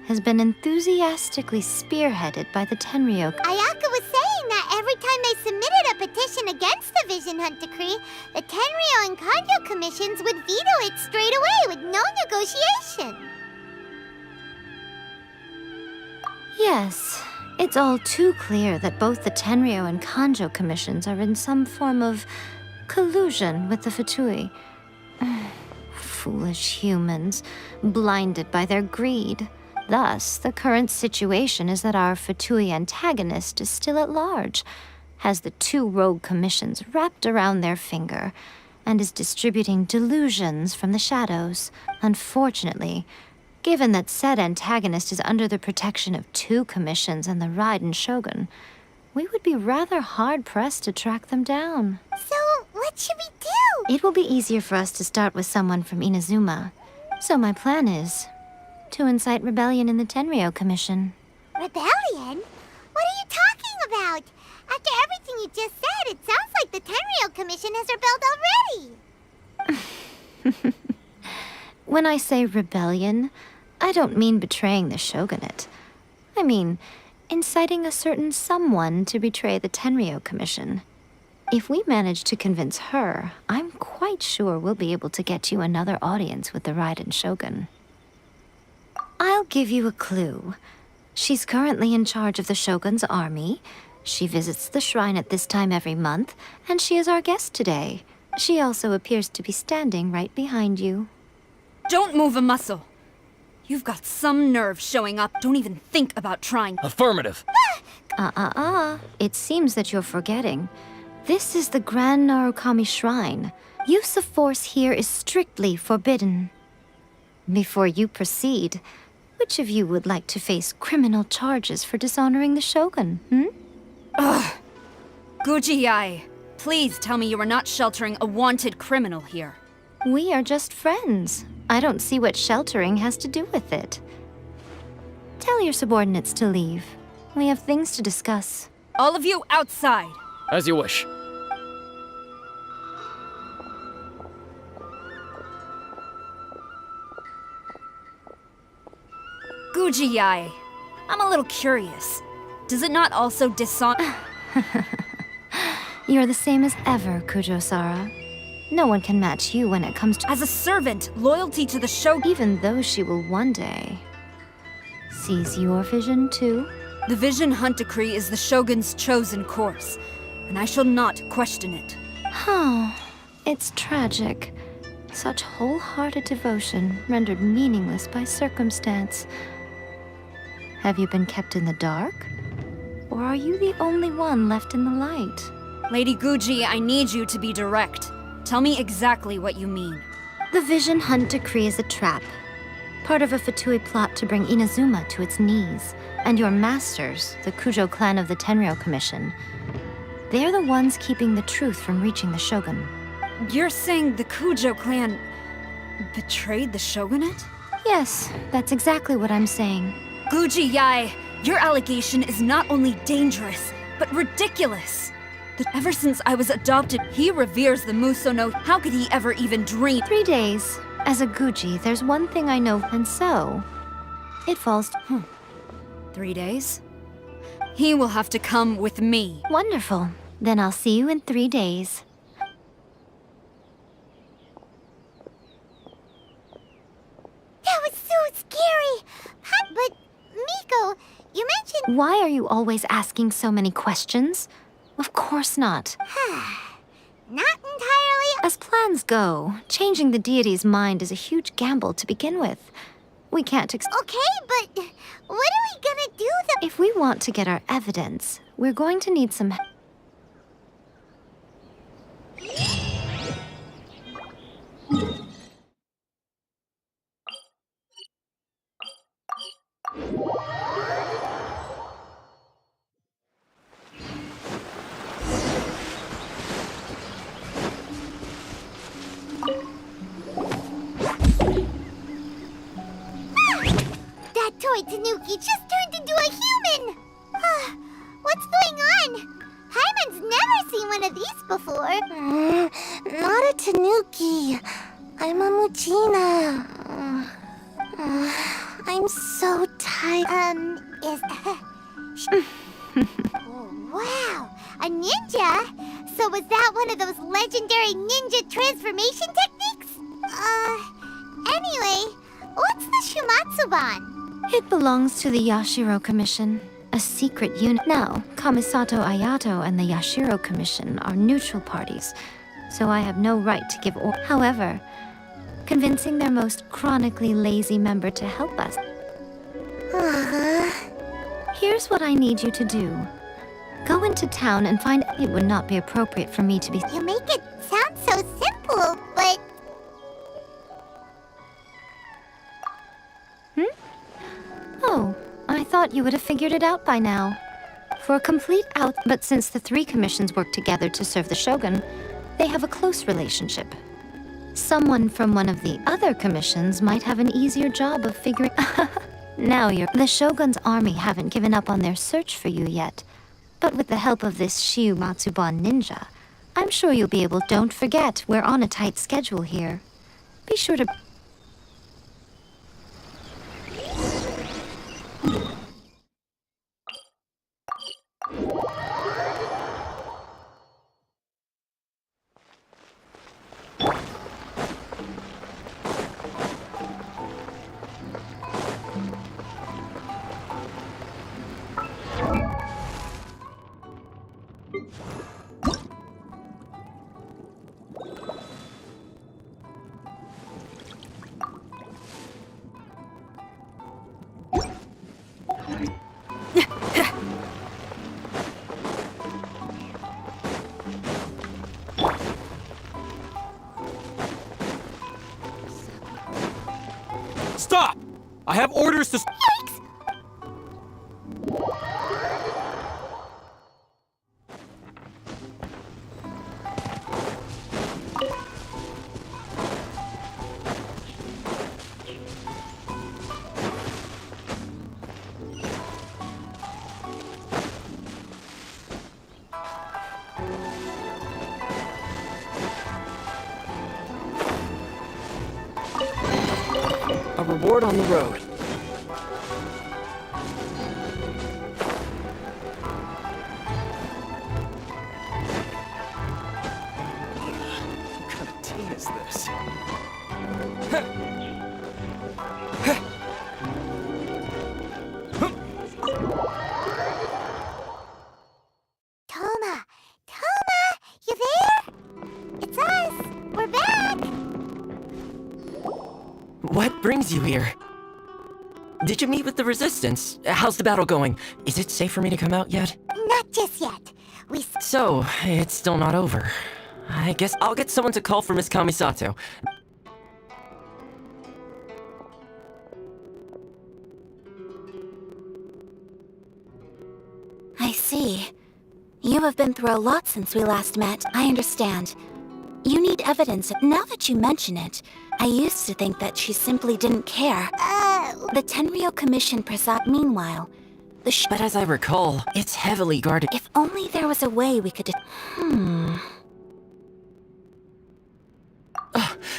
has been enthusiastically spearheaded by the Tenryo. Ayaka was saying that every time they submitted a petition against the Vision Hunt Decree, the Tenryo and Kanjo commissions would veto it straight away with no negotiation. Yes, it's all too clear that both the Tenryo and Kanjo commissions are in some form of collusion with the Fatui. Foolish humans, blinded by their greed. Thus, the current situation is that our Fatui antagonist is still at large, has the two rogue commissions wrapped around their finger, and is distributing delusions from the shadows. Unfortunately, given that said antagonist is under the protection of two commissions and the Raiden Shogun, we would be rather hard-pressed to track them down. So, what should we do? It will be easier for us to start with someone from Inazuma. So my plan is to incite rebellion in the Tenryo Commission. Rebellion? What are you talking about? After everything you just said, it sounds like the Tenryo Commission has rebelled already. When I say rebellion, I don't mean betraying the shogunate. I mean inciting a certain someone to betray the Tenryo Commission. If we manage to convince her, I'm quite sure we'll be able to get you another audience with the Raiden Shogun. I'll give you a clue. She's currently in charge of the Shogun's army. She visits the shrine at this time every month, and she is our guest today. She also appears to be standing right behind you. Don't move a muscle. You've got some nerve showing up. Don't even think about trying. Affirmative. It seems that you're forgetting. This is the Grand Narukami Shrine. Use of force here is strictly forbidden. Before you proceed, which of you would like to face criminal charges for dishonoring the Shogun, Ugh. Guji-ai, please tell me you are not sheltering a wanted criminal here. We are just friends. I don't see what sheltering has to do with it. Tell your subordinates to leave. We have things to discuss. All of you outside. As you wish. Guji-ai, I'm a little curious. Does it not also dishonor... You're the same as ever, Kujo-Sara. No one can match you when it comes to... As a servant, loyalty to the Shogun... Even though she will one day seize your vision too. The Vision Hunt Decree is the Shogun's chosen course, and I shall not question it. Oh, it's tragic. Such wholehearted devotion rendered meaningless by circumstance. Have you been kept in the dark? Or are you the only one left in the light? Lady Guji, I need you to be direct. Tell me exactly what you mean. The Vision Hunt decree is a trap. Part of a Fatui plot to bring Inazuma to its knees. And your masters, the Kujo clan of the Tenryou Commission, they're the ones keeping the truth from reaching the Shogun. You're saying the Kujo clan betrayed the shogunate? Yes, that's exactly what I'm saying. Guji Yai, your allegation is not only dangerous, but ridiculous. Ever since I was adopted, he reveres the Musono. How could he ever even dream? 3 days. As a Guji, there's one thing I know, and so it falls. 3 days? He will have to come with me. Wonderful. Then I'll see you in 3 days. That was so scary. But, Miko, you mentioned... Why are you always asking so many questions? Of course not. Not entirely. As plans go, changing the deity's mind is a huge gamble to begin with. We can't Okay, but what are we gonna do then? If we want to get our evidence, we're going to need some... That toy Tanuki just turned into a human! What's going on? Hyman's never seen one of these before. Not a Tanuki. I'm a Mujina. I'm so tired. Oh, wow, a ninja? So was that one of those legendary ninja transformation techniques? Anyway, what's the Shumatsuban? It belongs to the Yashiro Commission, a secret unit. Now, Kamisato Ayato and the Yashiro Commission are neutral parties, so I have no right to give orders. However, convincing their most chronically lazy member to help us. Here's what I need you to do. Go into town and find... It would not be appropriate for me to be... You make it sound so simple, but... Oh, I thought you would have figured it out by now. For a complete out... But since the 3 commissions work together to serve the Shogun, they have a close relationship. Someone from one of the other commissions might have an easier job of figuring... Now you're... The Shogun's army haven't given up on their search for you yet. But with the help of this Shiu Matsuban ninja, I'm sure you'll be able... Don't forget, we're on a tight schedule here. Be sure to... Stop! I have orders to... Yikes! A reward on the road. What kind of team is this? Toma! Toma! You there? It's us! We're back! What brings you here? Did you meet with the Resistance? How's the battle going? Is it safe for me to come out yet? Not just yet. So, it's still not over. I guess I'll get someone to call for Miss Kamisato. I see. You have been through a lot since we last met. I understand. You need evidence. Now that you mention it, I used to think that she simply didn't care. The Tenryou Commission meanwhile, but as I recall, it's heavily guarded. If only there was a way we could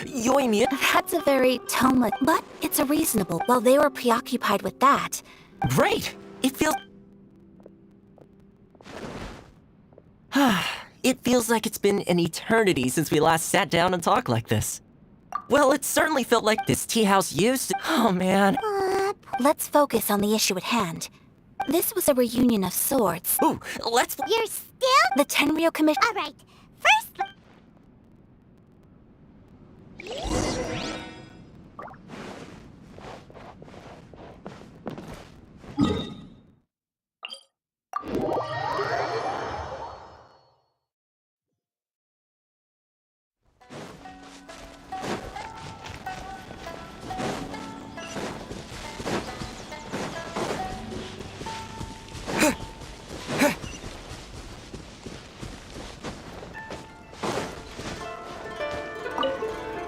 Yoimiya? That's a very toneless, but it's a reasonable. While they were preoccupied with that. Great! It feels... It feels like it's been an eternity since we last sat down and talked like this. Well, it certainly felt like this tea house used to... Oh, man. Let's focus on the issue at hand. This was a reunion of sorts. Ooh, let's... You're still? The Tenryou Commission... Alright, first...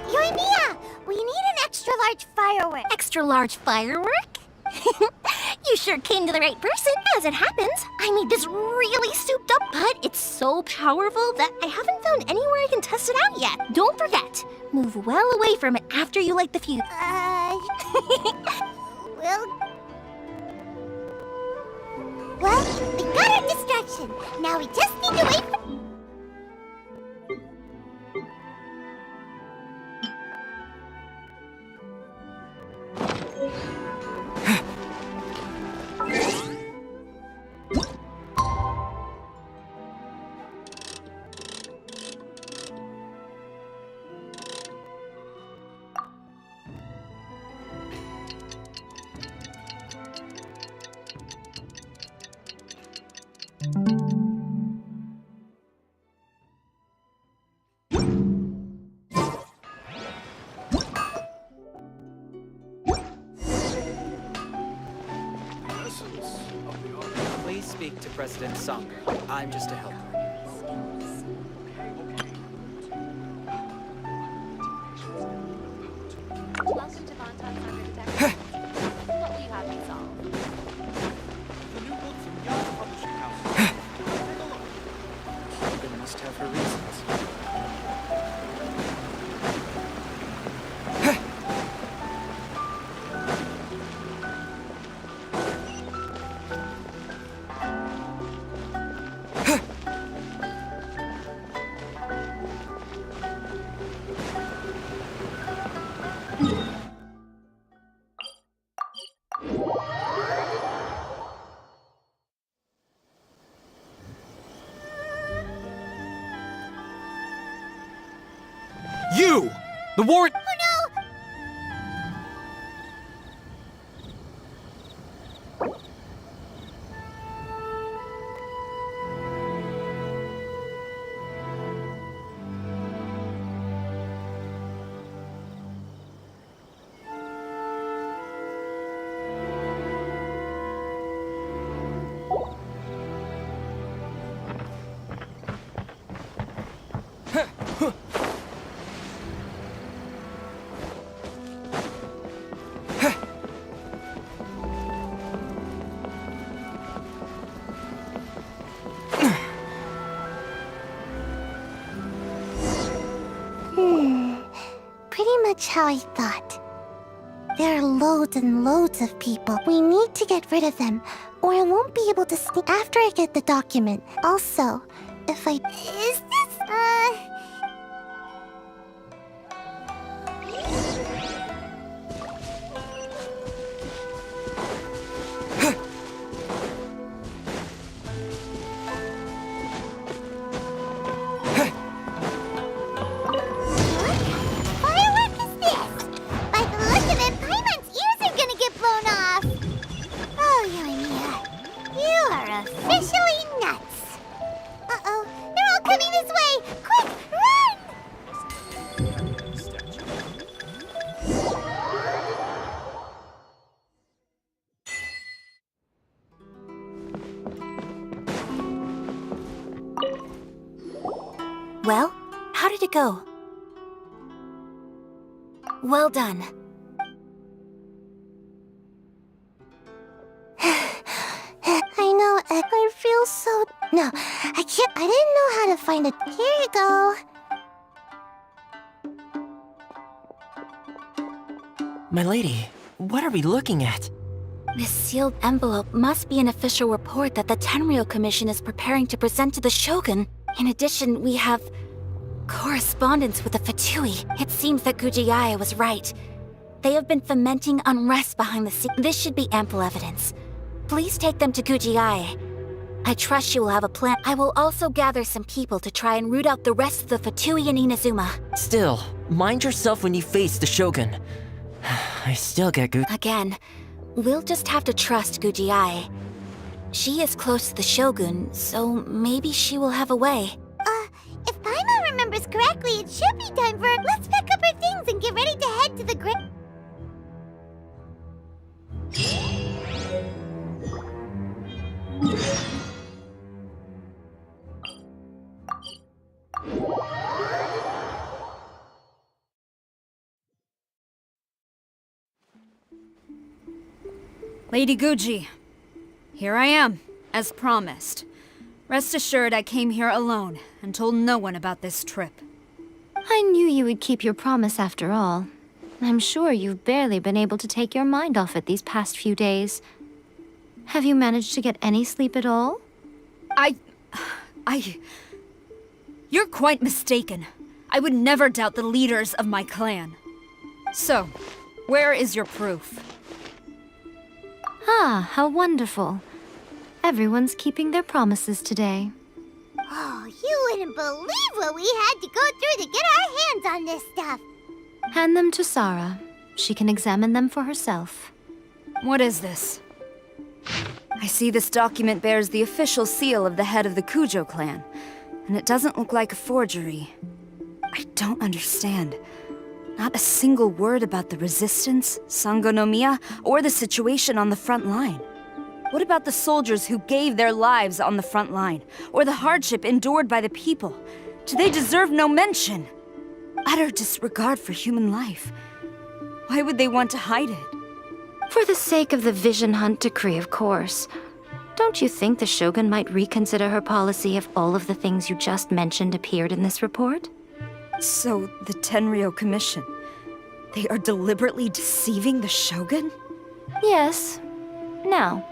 Yoimiya! We need an extra-large firework. Extra-large firework? You sure came to the right person. As it happens, I made this really souped-up putt. It's so powerful that I haven't found anywhere I can test it out yet. Don't forget, move well away from it after you light the fuse. Well, we got our distraction. Now we just need to wait for... Please speak to President Song. I'm just a helper. Welcome to Montauk Under Detective. What will you have me solve? The new book from Young Publishing House. Take a look. Morgan must have her reasons. You! The war... Oh no! Pretty much how I thought. There are loads and loads of people. We need to get rid of them, or I won't be able to sneak after I get the document. Also, if I... Is this... What firework is this? By the look of it, Paimon's ears are gonna get blown off. officially nuts. Uh-oh, they're all coming this way! Quick, run! Well, how did it go? Well done. I know, I feel so... No, I can't... I didn't know how to find it. Here you go. My lady, what are we looking at? This sealed envelope must be an official report that the Tenryou Commission is preparing to present to the Shogun. In addition, we have correspondence with the Fatui. It seems that Gujiaya was right. They have been fomenting unrest behind the scenes. This should be ample evidence. Please take them to Gujiaya. I trust she will have a plan. I will also gather some people to try and root out the rest of the Fatui in Inazuma. Still, mind yourself when you face the Shogun. I still get Again, we'll just have to trust Gujiai. She is close to the Shogun, so maybe she will have a way. If Paimon remembers correctly, it should be time for... Let's pack up our things and get ready to head to the great... Lady Guji, here I am, as promised. Rest assured I came here alone and told no one about this trip. I knew you would keep your promise after all. I'm sure you've barely been able to take your mind off it these past few days. Have you managed to get any sleep at all? You're quite mistaken. I would never doubt the leaders of my clan. So, where is your proof? Ah, how wonderful. Everyone's keeping their promises today. Oh, you wouldn't believe what we had to go through to get our hands on this stuff. Hand them to Sarah. She can examine them for herself. What is this? I see this document bears the official seal of the head of the Kujo clan, and it doesn't look like a forgery. I don't understand. Not a single word about the resistance, Sangonomiya, or the situation on the front line. What about the soldiers who gave their lives on the front line, or the hardship endured by the people? Do they deserve no mention? Utter disregard for human life. Why would they want to hide it? For the sake of the Vision Hunt decree, of course. Don't you think the Shogun might reconsider her policy if all of the things you just mentioned appeared in this report? So, the Tenryou Commission, they are deliberately deceiving the Shogun? Yes. Now,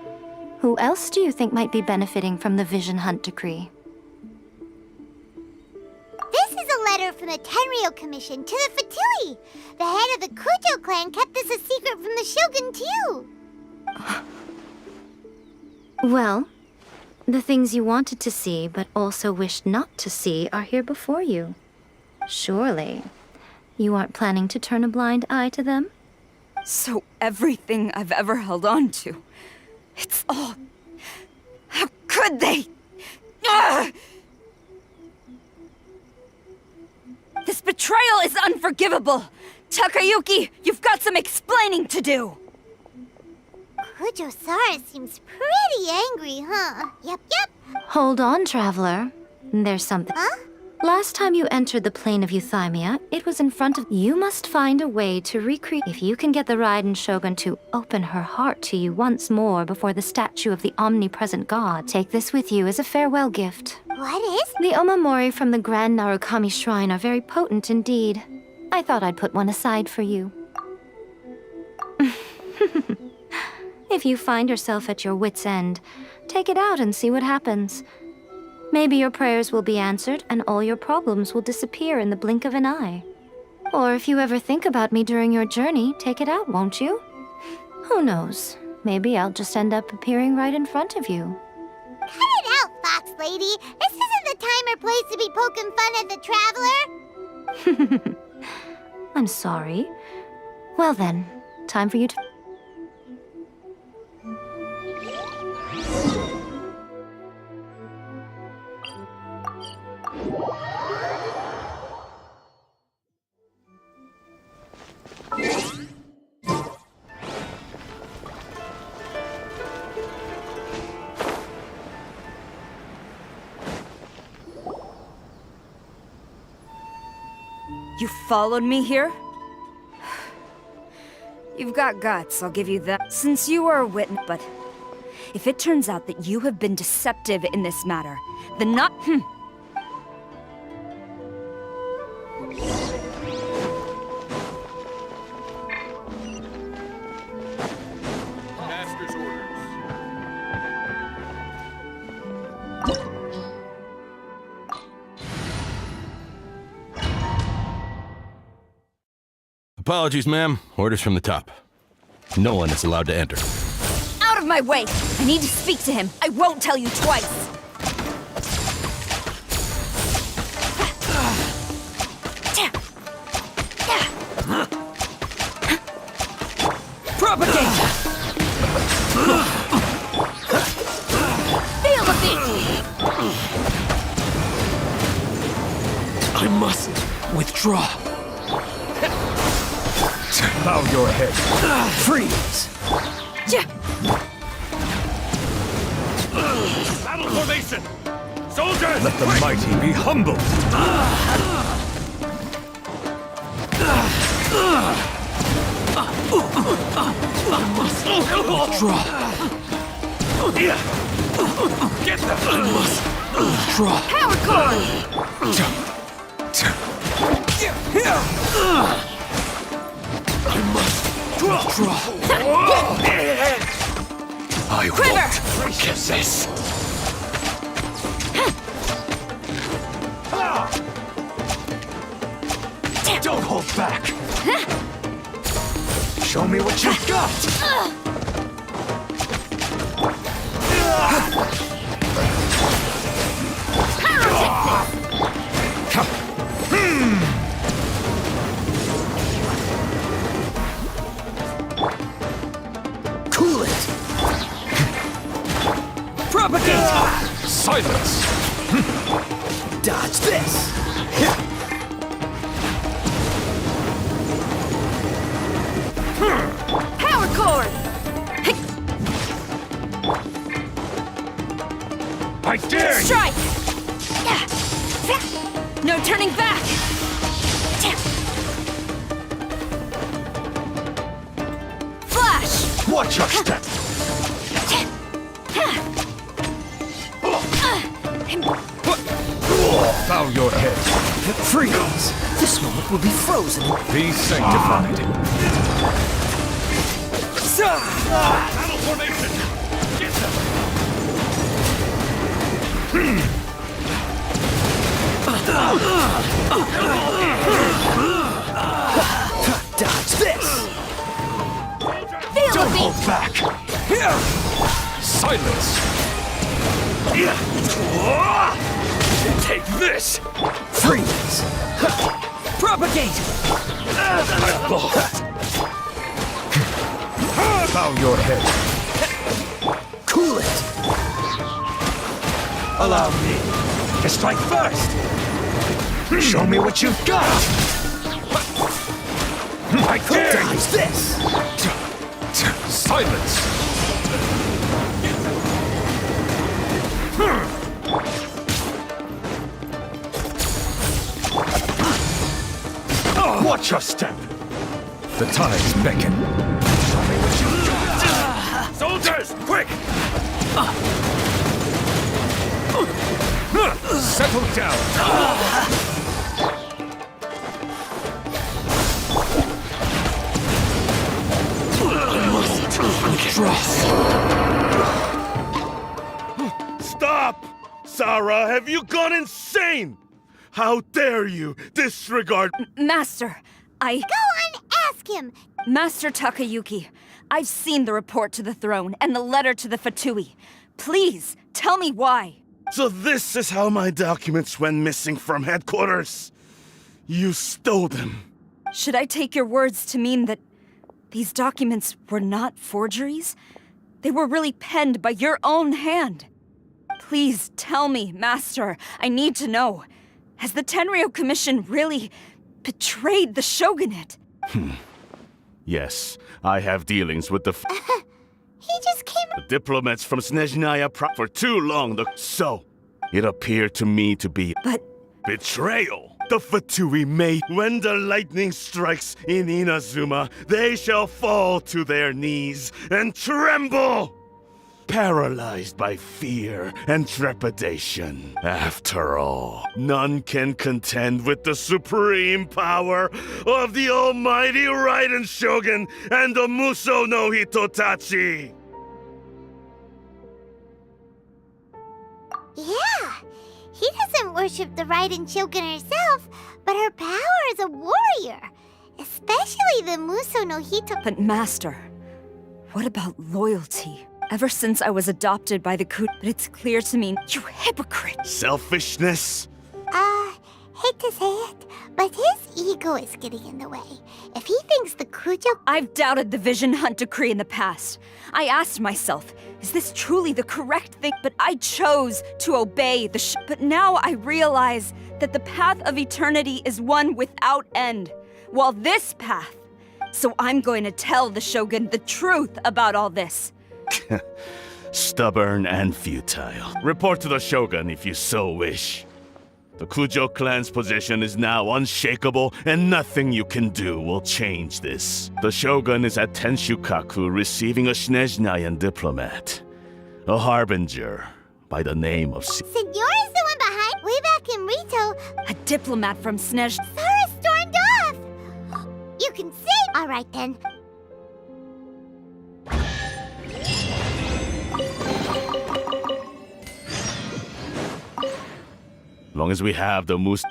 who else do you think might be benefiting from the Vision Hunt decree? This is a letter from the Tenryou Commission to the Fatui. The head of the Kujo clan kept this a secret from the Shogun, too. Well, the things you wanted to see but also wished not to see are here before you. Surely, you aren't planning to turn a blind eye to them? So everything I've ever held on to, it's all... How could they? Ugh! This betrayal is unforgivable! Takayuki, you've got some explaining to do! Kujo-Sara seems pretty angry, huh? Yep. Hold on, Traveler. There's something. Huh? Last time you entered the plane of Euthymia, it was in front of... You must find a way to recreate... If you can get the Raiden Shogun to open her heart to you once more before the statue of the omnipresent god, take this with you as a farewell gift. What is? The omamori from the Grand Narukami Shrine are very potent indeed. I thought I'd put one aside for you. If you find yourself at your wit's end, take it out and see what happens. Maybe your prayers will be answered and all your problems will disappear in the blink of an eye. Or if you ever think about me during your journey, take it out, won't you? Who knows? Maybe I'll just end up appearing right in front of you. Cut it out, Fox Lady. This isn't the time or place to be poking fun at the Traveler. I'm sorry. Well then, time for you to... You followed me here? You've got guts, I'll give you that. Since you are a witness, but if it turns out that you have been deceptive in this matter, then not. Master's orders. Apologies, ma'am. Orders from the top. No one is allowed to enter. Out of my way! I need to speak to him. I won't tell you twice. Propagate! Feel the beat! I must withdraw. Bow your head. Freeze! Battle formation! Soldiers! Let the mighty be humbled. I must withdraw. Get them! I must withdraw. Power cord! I must withdraw. I Quiver! won't forget this. Don't hold back. Show me what you've got. Cool it. Propagate. Silence. Dodge this. Power cord! I dare you! Strike! No turning back! Flash! Watch your step. Bow your head. Freeze. This moment will be frozen. Be sanctified. Battle formation! Get them! Dodge this. Feel Don't the hold beat! back. Here. Silence. Take this. Freeze. Propagate. I'm lost. Bow your head. Cool it. Allow me to strike first. Show me what you've got. I dare dodge this. Silence. Watch your step. The tides beckon. Show me what you've got. Soldiers, quick! Settle down. I must withdraw. Stop! Sarah, have you gone insane? How dare you disregard— Master, Go on, ask him! Master Takayuki, I've seen the report to the throne and the letter to the Fatui. Please, tell me why. So this is how my documents went missing from headquarters? You stole them. Should I take your words to mean that these documents were not forgeries? They were really penned by your own hand. Please tell me, Master. I need to know. Has the Tenryo Commission really betrayed the Shogunate? Yes, I have dealings with the He just came. the diplomats from Snezhnaya for too long. So, it appeared to me to be But betrayal. The Fatui may. When the lightning strikes in Inazuma, they shall fall to their knees and tremble, paralyzed by fear and trepidation. After all, none can contend with the supreme power of the almighty Raiden Shogun and the Muso no Hitotachi. Yeah, he doesn't worship the Raiden Shogun herself, but her power as a warrior. Especially the Muso no Hito. But Master, what about loyalty? Ever since I was adopted by the But it's clear to me, you hypocrite! Selfishness? Hate to say it, but his ego is getting in the way. If he thinks the Kujo... I've doubted the Vision Hunt decree in the past. I asked myself, is this truly the correct thing? But I chose to obey the But now I realize that the path of eternity is one without end, while this path... So I'm going to tell the Shogun the truth about all this. Stubborn and futile. Report to the Shogun if you so wish. The Kujo clan's position is now unshakable, and nothing you can do will change this. The Shogun is at Tenshukaku receiving a Snezhnayan diplomat, a harbinger by the name of Senyora's the one behind. Way back in Rito, a diplomat from Snezh... Sora stormed off! You can see... Alright then. Long as we have the Moose...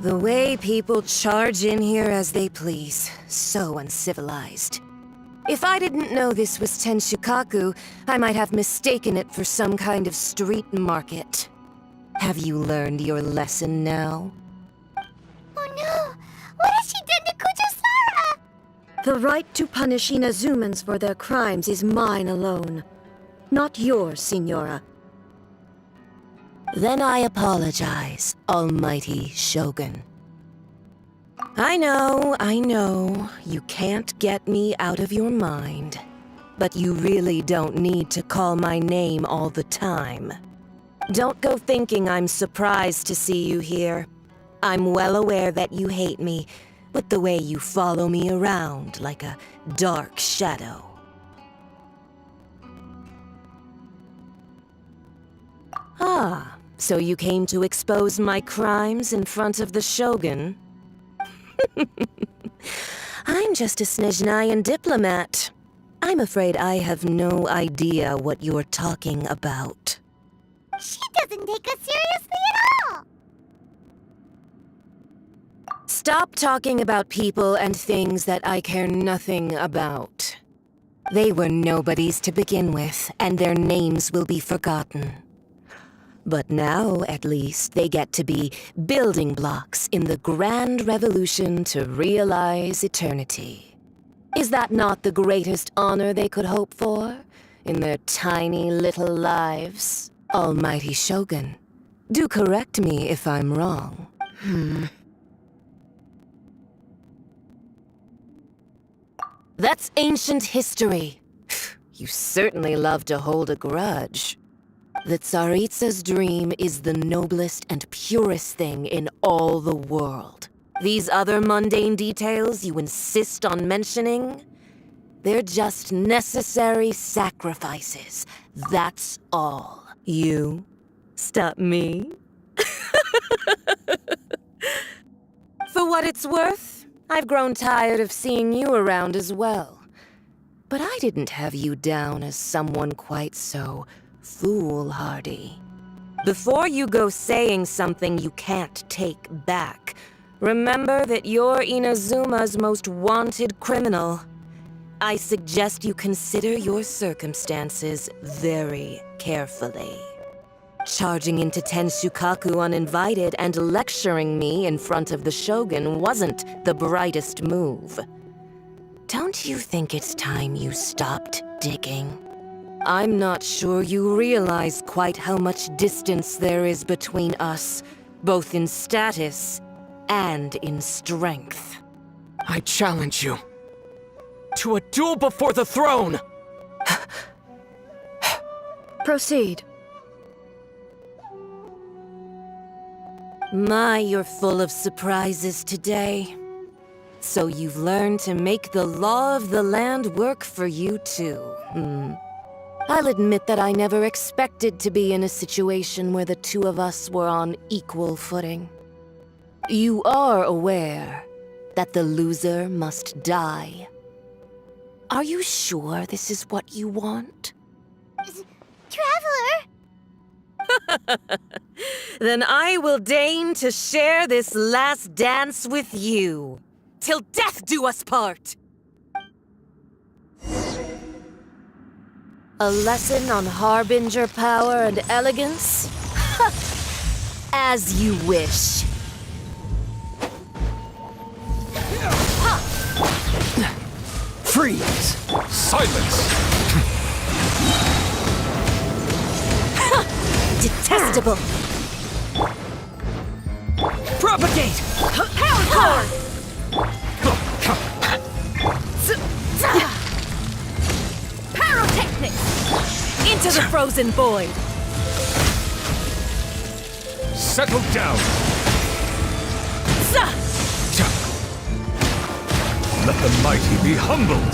The way people charge in here as they please. So uncivilized. If I didn't know this was Tenshukaku, I might have mistaken it for some kind of street market. Have you learned your lesson now? Oh no! What has she done to Kujo-Sara? The right to punish Inazumans for their crimes is mine alone. Not yours, Signora. Then I apologize, Almighty Shogun. I know, you can't get me out of your mind. But you really don't need to call my name all the time. Don't go thinking I'm surprised to see you here. I'm well aware that you hate me, with the way you follow me around like a dark shadow. Ah, so you came to expose my crimes in front of the Shogun? I'm just a Snezhnayan diplomat. I'm afraid I have no idea what you're talking about. She doesn't take us seriously at all! Stop talking about people and things that I care nothing about. They were nobodies to begin with, and their names will be forgotten. But now, at least, they get to be building blocks in the grand revolution to realize eternity. Is that not the greatest honor they could hope for in their tiny little lives? Almighty Shogun, do correct me if I'm wrong. That's ancient history. You certainly love to hold a grudge. The Tsaritsa's dream is the noblest and purest thing in all the world. These other mundane details you insist on mentioning, they're just necessary sacrifices. That's all. You stop me? For what it's worth, I've grown tired of seeing you around as well. But I didn't have you down as someone quite so foolhardy. Before you go saying something you can't take back, remember that you're Inazuma's most wanted criminal. I suggest you consider your circumstances very carefully. Charging into Tenshukaku uninvited and lecturing me in front of the Shogun wasn't the brightest move. Don't you think it's time you stopped digging? I'm not sure you realize quite how much distance there is between us, both in status and in strength. I challenge you to a duel before the throne! Proceed. My, you're full of surprises today. So you've learned to make the law of the land work for you too, I'll admit that I never expected to be in a situation where the two of us were on equal footing. You are aware that the loser must die. Are you sure this is what you want? Traveler! Then I will deign to share this last dance with you. Till death do us part! A lesson on harbinger power and elegance? As you wish. Freeze! Silence! Detestable! Propagate! Power core! Pyrotechnics! Into the frozen void! Settle down! Let the mighty be humbled!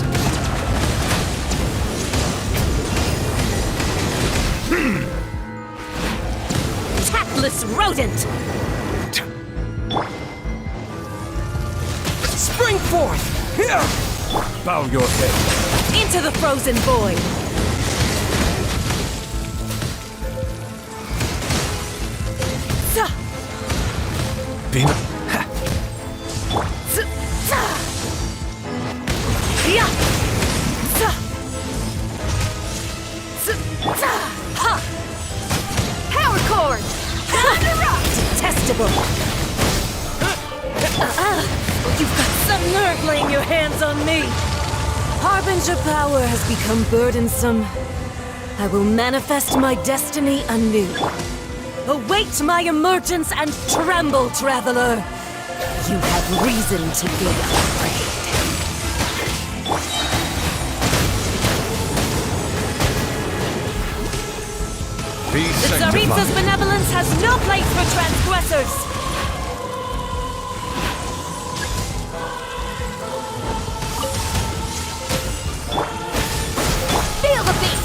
Tactless rodent! Spring forth! Bow your head. Into the frozen void! Been Power cord! Detestable! You've got some nerve laying your hands on me! Harbinger power has become burdensome. I will manifest my destiny anew. Await my emergence and tremble, traveler! You have reason to be afraid. be The sanctified. Tsaritsa's benevolence has no place for transgressors! Feel the beat!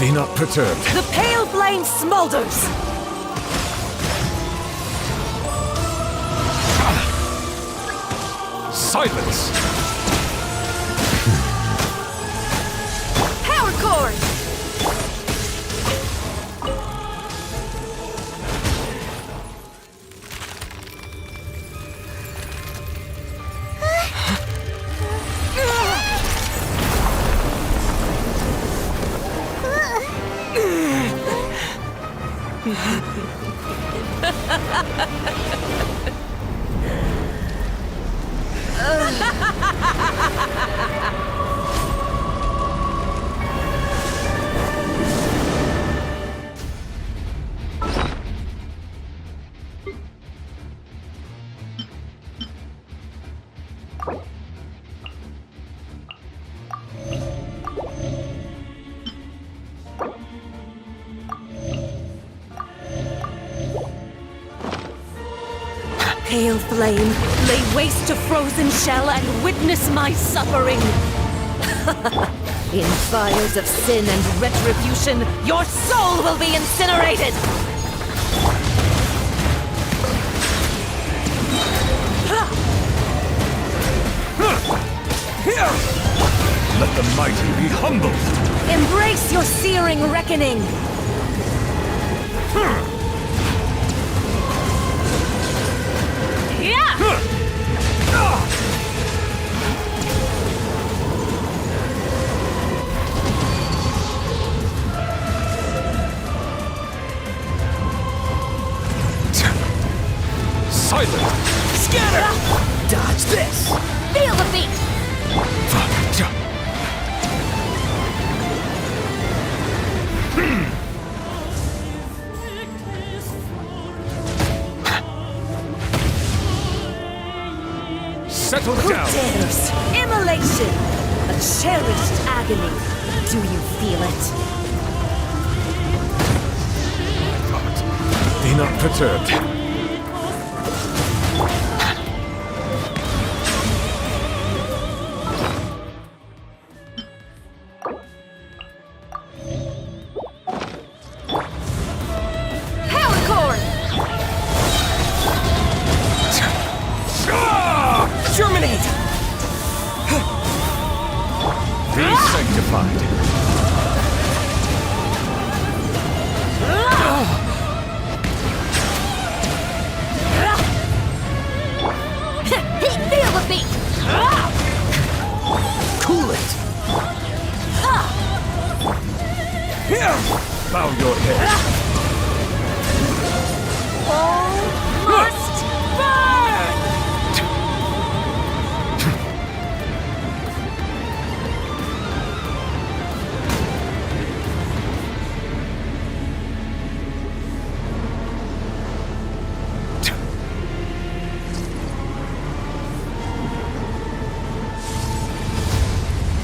Be not perturbed. The pale flame smolders! Silence! Power cord! Pale flame, lay waste to frozen shell and witness my suffering. In fires of sin and retribution, your soul will be incinerated! Let the mighty be humbled! Embrace your searing reckoning! Silent! Scatter! Dodge this! Feel the beat! Settle Who down! dares? Immolation! A cherished agony. Do you feel it? Be not perturbed. Power cord! Germinate! Be sanctified. Feel the beat! Cool it! Bow your head. All must burn!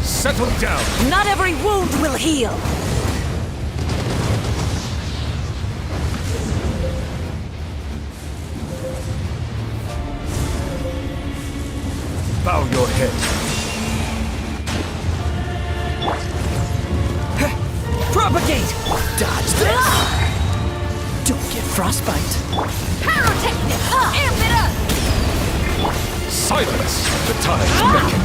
Settle down! Not every wound will heal! Bow your head. Propagate! Dodge this! Don't get frostbite. Pyrotechnic! Amp it up! Silence! The tides beckon.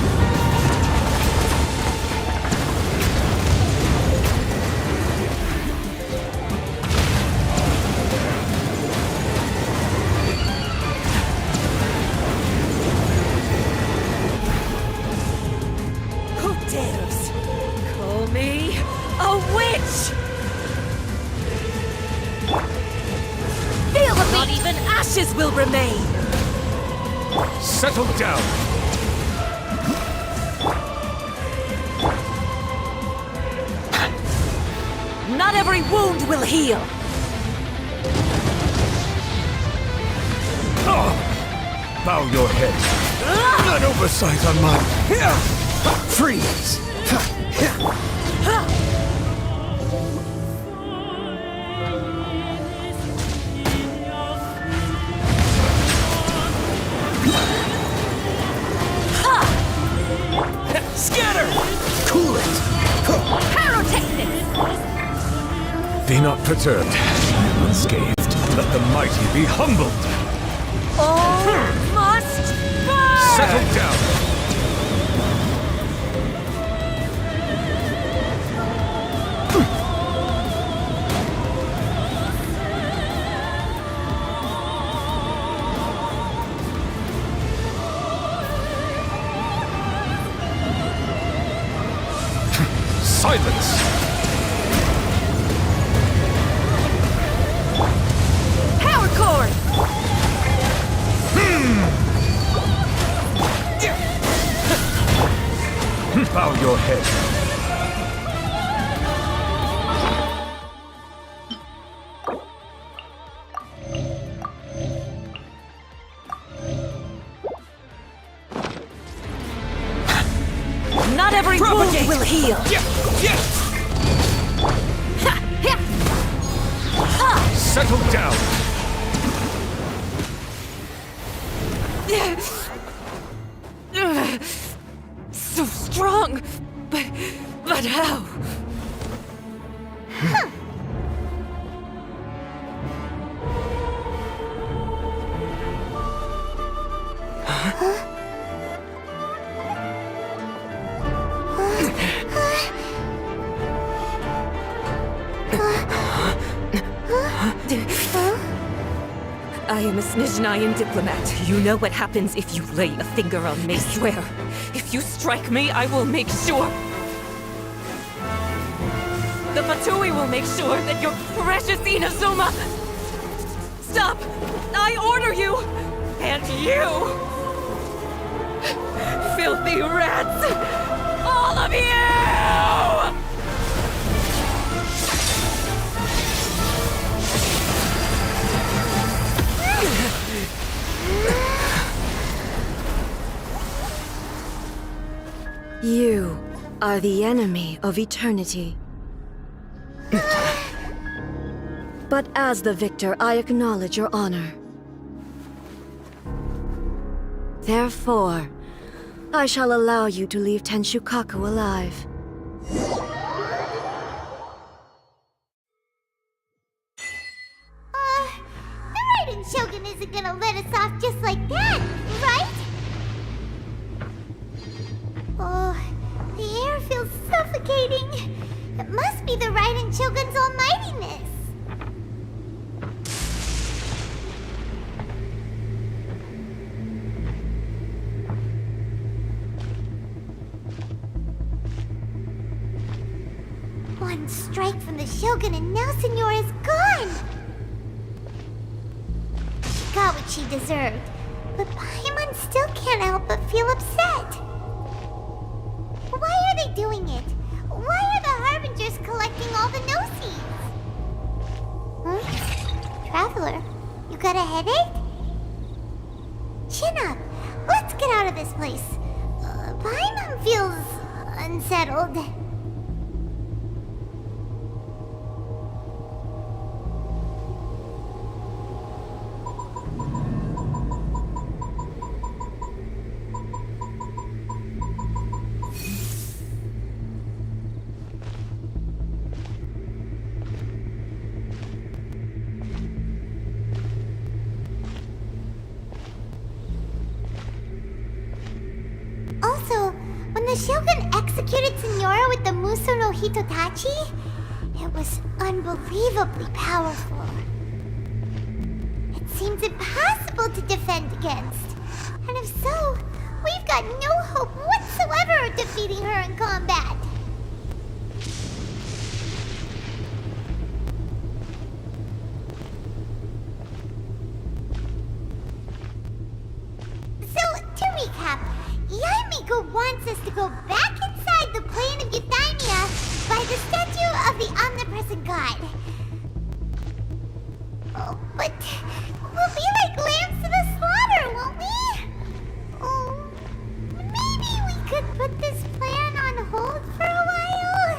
Who dares call me a witch? Feel the beat! Not even ashes will remain! Settle down! Not every wound will heal! Bow your head. An oversight on my... Freeze! Scatter! Cool it! Pyrotechnic! Be not perturbed. I am unscathed. Let the mighty be humbled. All must burn! Settle down. Silence! Power cord! Bow your head. Not every wound will heal! Settle down. So strong, but how? I am a Snezhnayan diplomat. You know what happens if you lay a finger on me. I swear, if you strike me, I will make sure. The Fatui will make sure that your precious Inazuma... Stop! I order you! And you! Filthy rats! All of you! You are the enemy of eternity. But as the victor, I acknowledge your honor. Therefore, I shall allow you to leave Tenshukaku alive. The Raiden Shogun isn't gonna let us off just like that, right? Oh, the air feels suffocating. It must be the Raiden Shogun's almightiness. One strike from the Shogun and now Senyora's gone! She got what she deserved, but Paimon still can't help but feel upset. Why are they doing it? Why are the Harbingers collecting all the no-seeds? Huh? Traveler, you got a headache? Chin up. Let's get out of this place. Paimon feels unsettled. The Shogun executed Senyora with the Muso no Hitotachi? It was unbelievably powerful. It seems impossible to defend against. And if so, we've got no hope whatsoever of defeating her in combat. So, to recap, Yaemiko wants us to go back inside the plane of Euthymia by the statue of the Omnipresent God. Oh, but we'll be like lambs to the slaughter, won't we? Oh, maybe we could put this plan on hold for a while?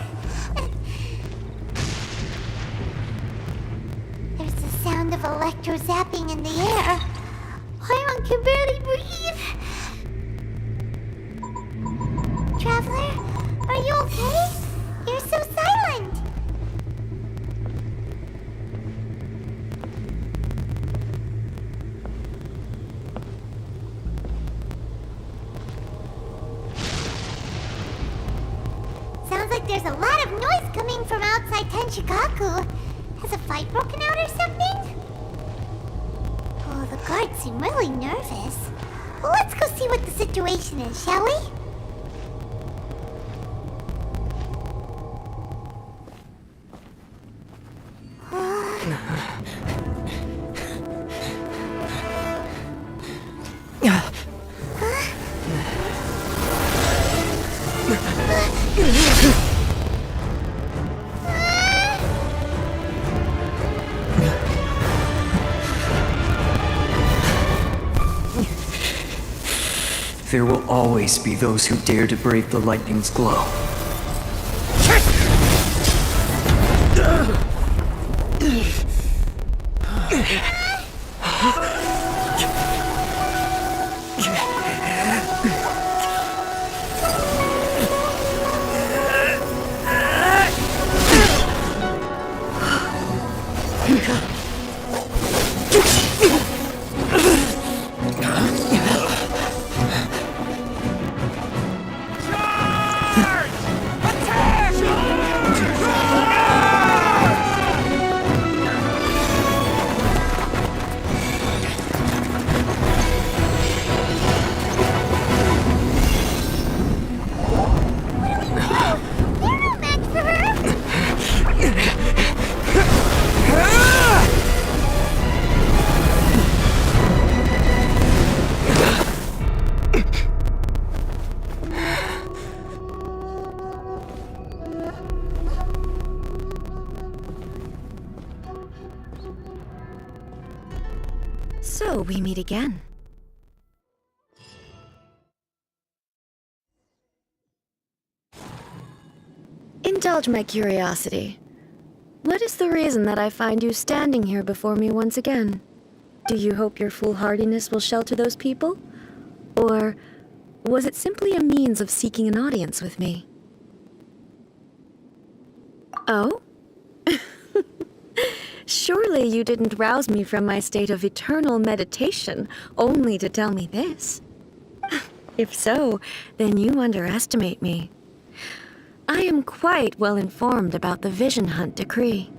There's the sound of electro-zapping in the air. Paimon can barely breathe. Traveler, are you okay? You're so silent. there's a lot of noise coming from outside Tenshikaku. Has a fight broken out or something? Oh, the guards seem really nervous. Well, let's go see what the situation is, shall we? There will always be those who dare to brave the lightning's glow. So we meet again. Indulge my curiosity. What is the reason that I find you standing here before me once again? Do you hope your foolhardiness will shelter those people? Or was it simply a means of seeking an audience with me? Oh? Surely you didn't rouse me from my state of eternal meditation only to tell me this. If so, then you underestimate me. I am quite well informed about the Vision Hunt decree.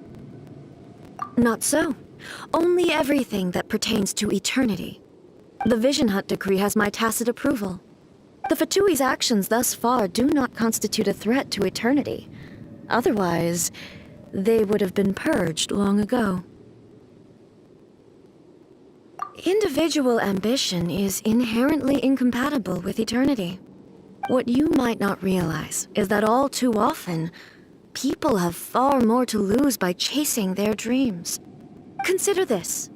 Not so. Only everything that pertains to eternity. The Vision Hunt decree has my tacit approval. The Fatui's actions thus far do not constitute a threat to eternity. Otherwise, they would have been purged long ago. Individual ambition is inherently incompatible with eternity. What you might not realize is that all too often, people have far more to lose by chasing their dreams. Consider this.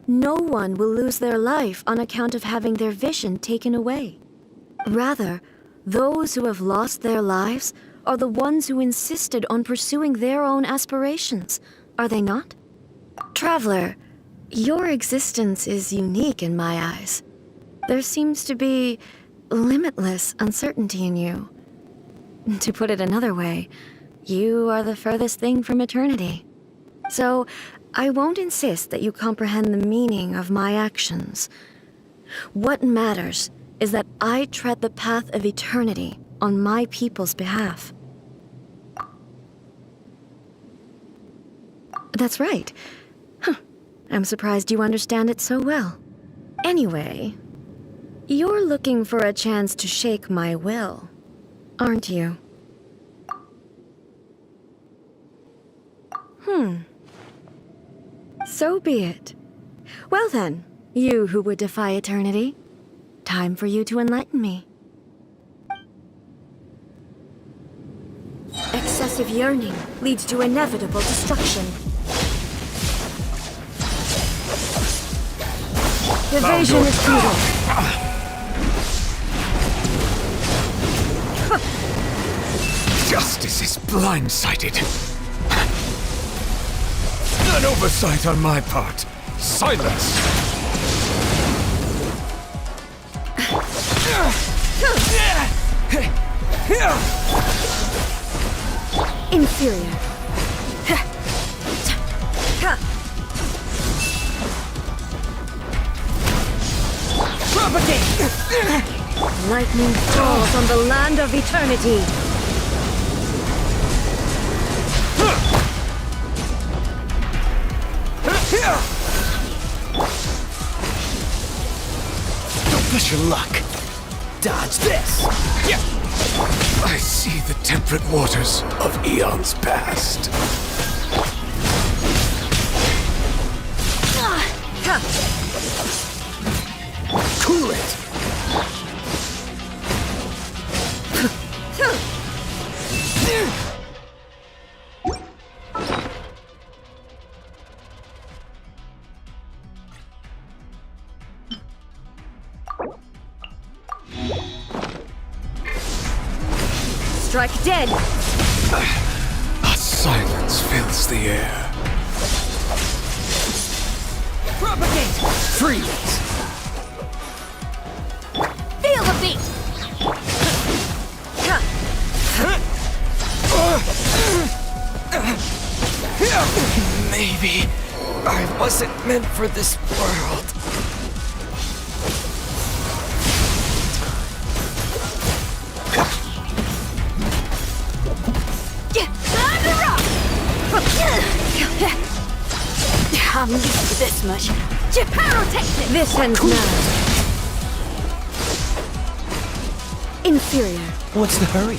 No one will lose their life on account of having their vision taken away. Rather, those who have lost their lives are the ones who insisted on pursuing their own aspirations, are they not? Traveler, your existence is unique in my eyes. There seems to be limitless uncertainty in you. To put it another way, you are the furthest thing from eternity. So, I won't insist that you comprehend the meaning of my actions. What matters is that I tread the path of eternity on my people's behalf. That's right. I'm surprised you understand it so well. Anyway, you're looking for a chance to shake my will, aren't you? So be it. Well then, you who would defy eternity, time for you to enlighten me. Excessive yearning leads to inevitable destruction. Evasion is futile. Justice is blindsided. An oversight on my part. Silence! Inferior. Propagate! Lightning falls on the land of eternity. Push your luck. Dodge this. Yeah. I see the temperate waters of eons past. Cool it. Strike dead! A silence fills the air. Propagate! Freeze! Feel the beat! Maybe I wasn't meant for this world. I'm used to this much. Pyrotechnic! This ends now. Inferior. What's the hurry?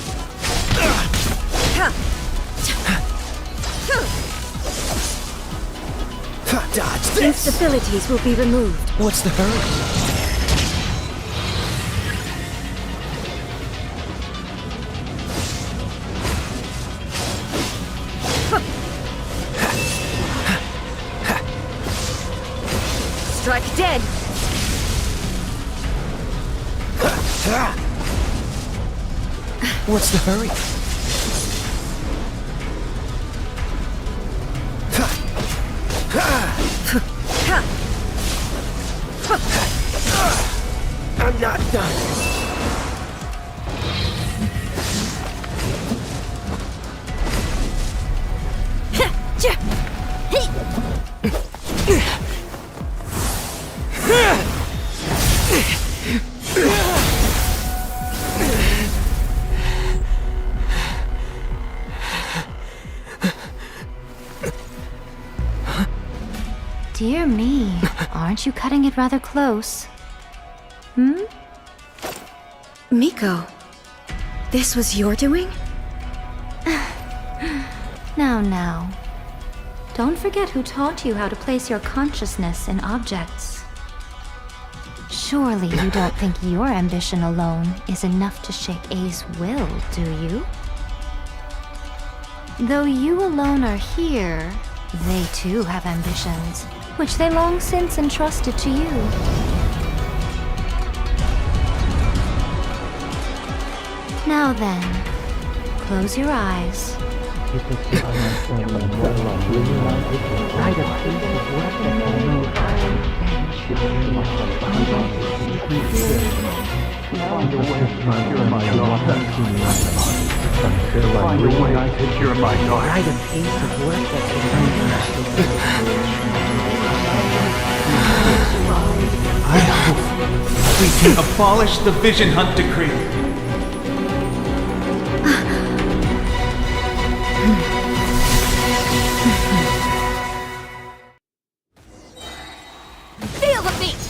Dodge this! Instabilities will be removed. What's the hurry? Strike dead! What's the hurry? I'm not done. Dear me, aren't you cutting it rather close? Hmm? Miko, this was your doing? Now. Don't forget who taught you how to place your consciousness in objects. Surely you don't think your ambition alone is enough to shake A's will, do you? Though you alone are here, they too have ambitions, which they long since entrusted to you. Now then, close your eyes. I hope we can abolish the Vision Hunt Decree. Feel the beat!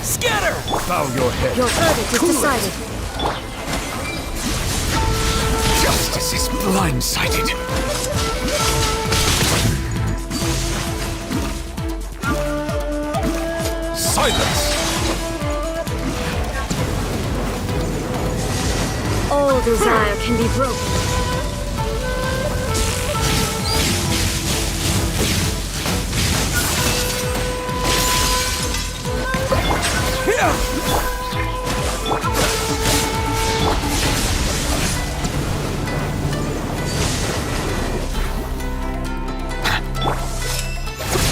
Scatter! Bow your head. Your verdict is decided. Justice is blindsided. Silence! All desire can be broken.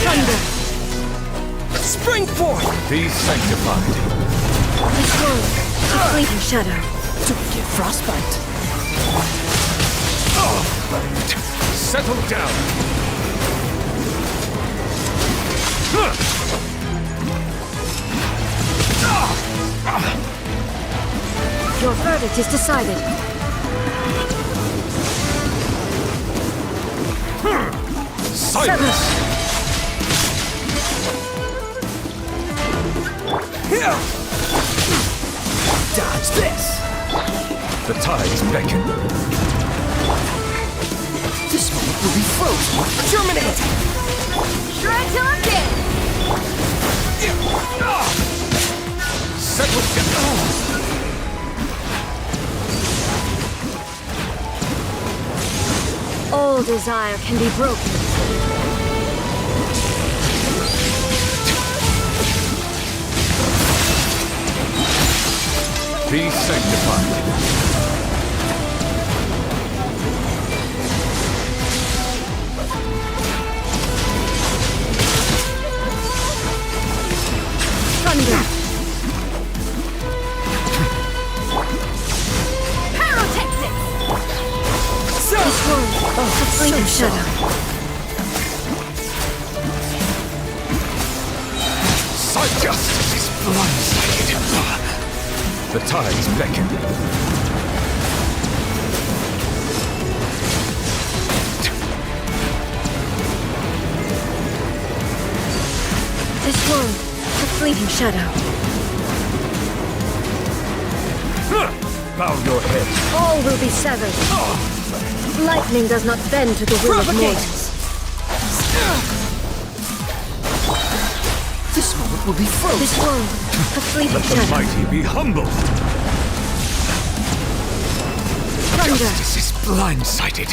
Thunder! Spring forth! Be sanctified. This world, a fleeting shadow. Don't get frostbite. Settle down. Your verdict is decided. Silence! Dodge this! The tides beckon. This moment will be frozen. Terminate! Try till I'm dead! Settle down. All desire can be broken. Be sanctified. Thunder! Pyrotechnics! This one, a fleeting shadow. Justice is blindsided. The tides beckon. This one, a fleeting shadow. Bow your head. All will be severed. Lightning does not bend to the will of mortals. This moment will be frozen. This one, a fleeting Let the shadow. mighty be humbled. Thunder. Justice is blindsided.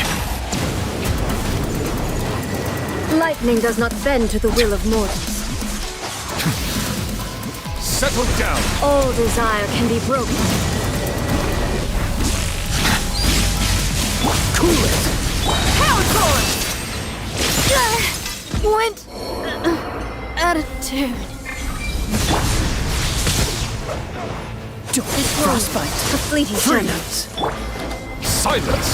Lightning does not bend to the will of mortals. Settle down. All desire can be broken. Cool it. Power core! Went out of tune. Don't This frostbite. one, a fleeting shadow. Silence.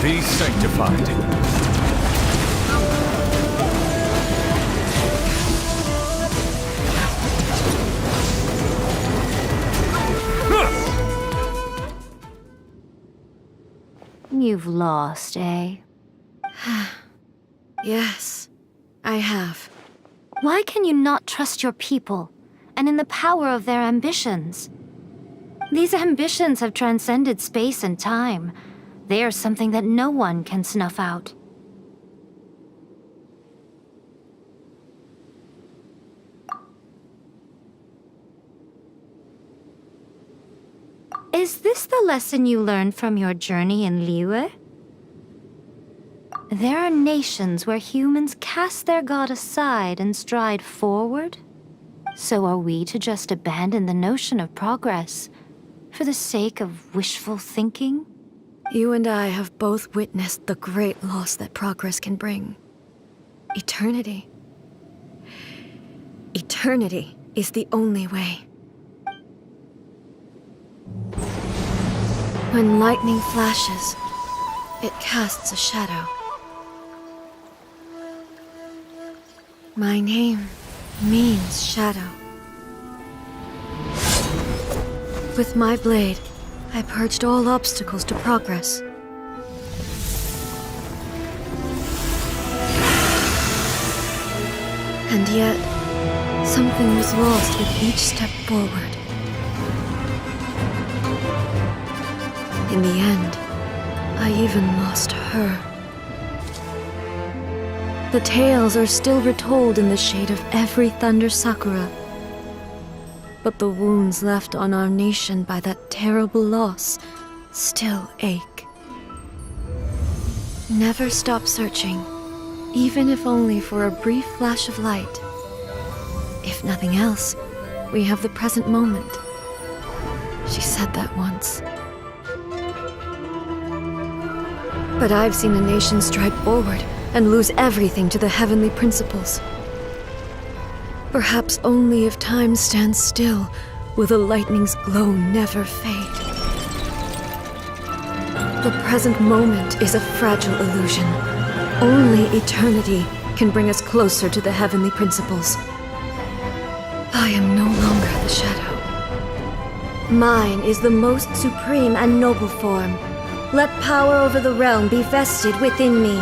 Be sanctified. You've lost, eh? Yes, I have. Why can you not trust your people, and in the power of their ambitions? These ambitions have transcended space and time. They are something that no one can snuff out. Is this the lesson you learned from your journey in Liyue? There are nations where humans cast their god aside and stride forward. So are we to just abandon the notion of progress for the sake of wishful thinking? You and I have both witnessed the great loss that progress can bring. Eternity. Eternity is the only way. When lightning flashes, it casts a shadow. My name means shadow. With my blade, I purged all obstacles to progress. And yet, something was lost with each step forward. In the end, I even lost her. The tales are still retold in the shade of every thunder sakura. But the wounds left on our nation by that terrible loss still ache. Never stop searching, even if only for a brief flash of light. If nothing else, we have the present moment. She said that once. But I've seen a nation stride forward and lose everything to the heavenly principles. Perhaps only if time stands still will the lightning's glow never fade. The present moment is a fragile illusion. Only eternity can bring us closer to the heavenly principles. I am no longer the shadow. Mine is the most supreme and noble form. Let power over the realm be vested within me.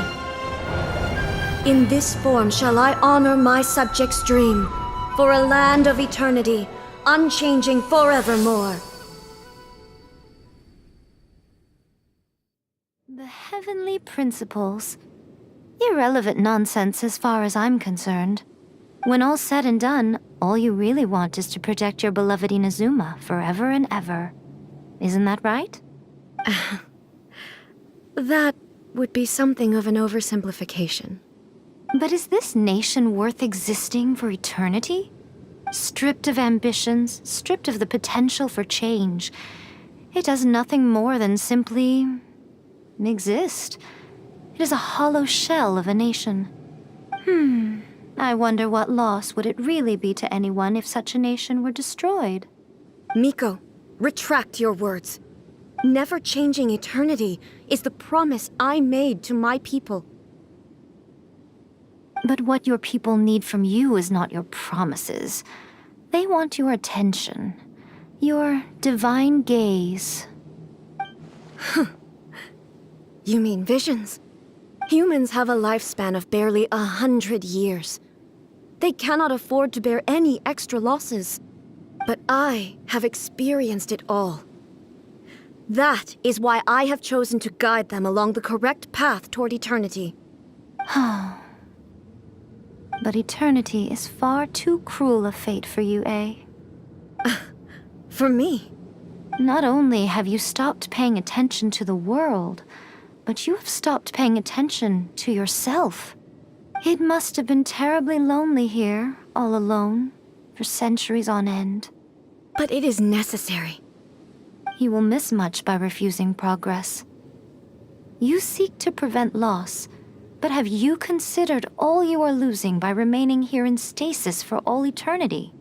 In this form shall I honor my subjects' dream, for a land of eternity, unchanging forevermore. The heavenly principles. Irrelevant nonsense as far as I'm concerned. When all's said and done, all you really want is to protect your beloved Inazuma forever and ever. Isn't that right? That would be something of an oversimplification. But is this nation worth existing for eternity? Stripped of ambitions, stripped of the potential for change, it does nothing more than simply exist. It is a hollow shell of a nation. I wonder what loss would it really be to anyone if such a nation were destroyed? Miko, retract your words. Never changing eternity is the promise I made to my people. But what your people need from you is not your promises. They want your attention, your divine gaze. You mean visions? Humans have a lifespan of barely 100 years. They cannot afford to bear any extra losses. But I have experienced it all. That is why I have chosen to guide them along the correct path toward eternity. But eternity is far too cruel a fate for you, eh? For me? Not only have you stopped paying attention to the world, but you have stopped paying attention to yourself. It must have been terribly lonely here, all alone, for centuries on end. But it is necessary. You will miss much by refusing progress. You seek to prevent loss, but have you considered all you are losing by remaining here in stasis for all eternity?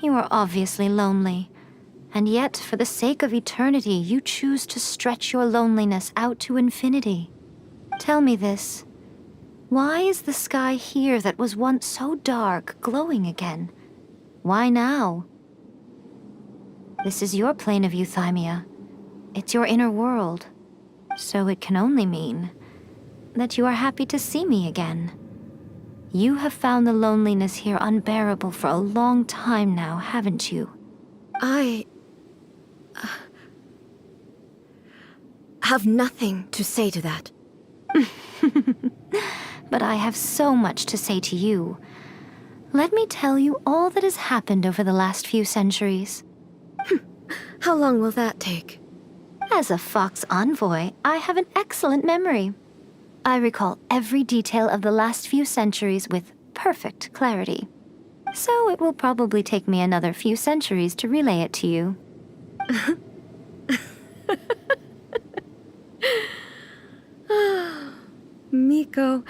You are obviously lonely, and yet for the sake of eternity you choose to stretch your loneliness out to infinity. Tell me this. Why is the sky here that was once so dark glowing again? Why now? This is your plane of euthymia. It's your inner world. So it can only mean that you are happy to see me again. You have found the loneliness here unbearable for a long time now, haven't you? I have nothing to say to that. But I have so much to say to you. Let me tell you all that has happened over the last few centuries. How long will that take? As a Fox envoy, I have an excellent memory. I recall every detail of the last few centuries with perfect clarity. So it will probably take me another few centuries to relay it to you. Miko,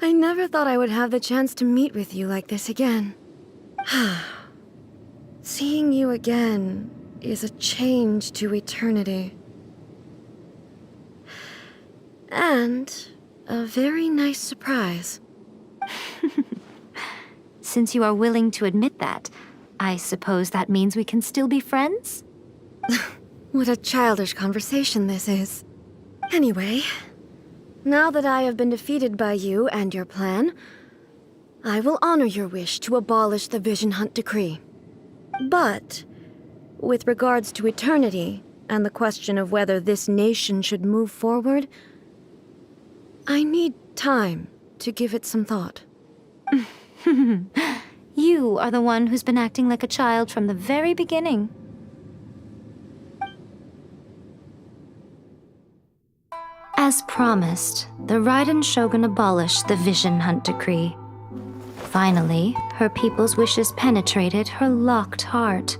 I never thought I would have the chance to meet with you like this again. Seeing you again is a change to eternity. And a very nice surprise. Since you are willing to admit that, I suppose that means we can still be friends? What a childish conversation this is. Anyway, now that I have been defeated by you and your plan, I will honor your wish to abolish the Vision Hunt Decree. But, with regards to eternity and the question of whether this nation should move forward, I need time to give it some thought. You are the one who's been acting like a child from the very beginning. As promised, the Raiden Shogun abolished the Vision Hunt Decree. Finally, her people's wishes penetrated her locked heart.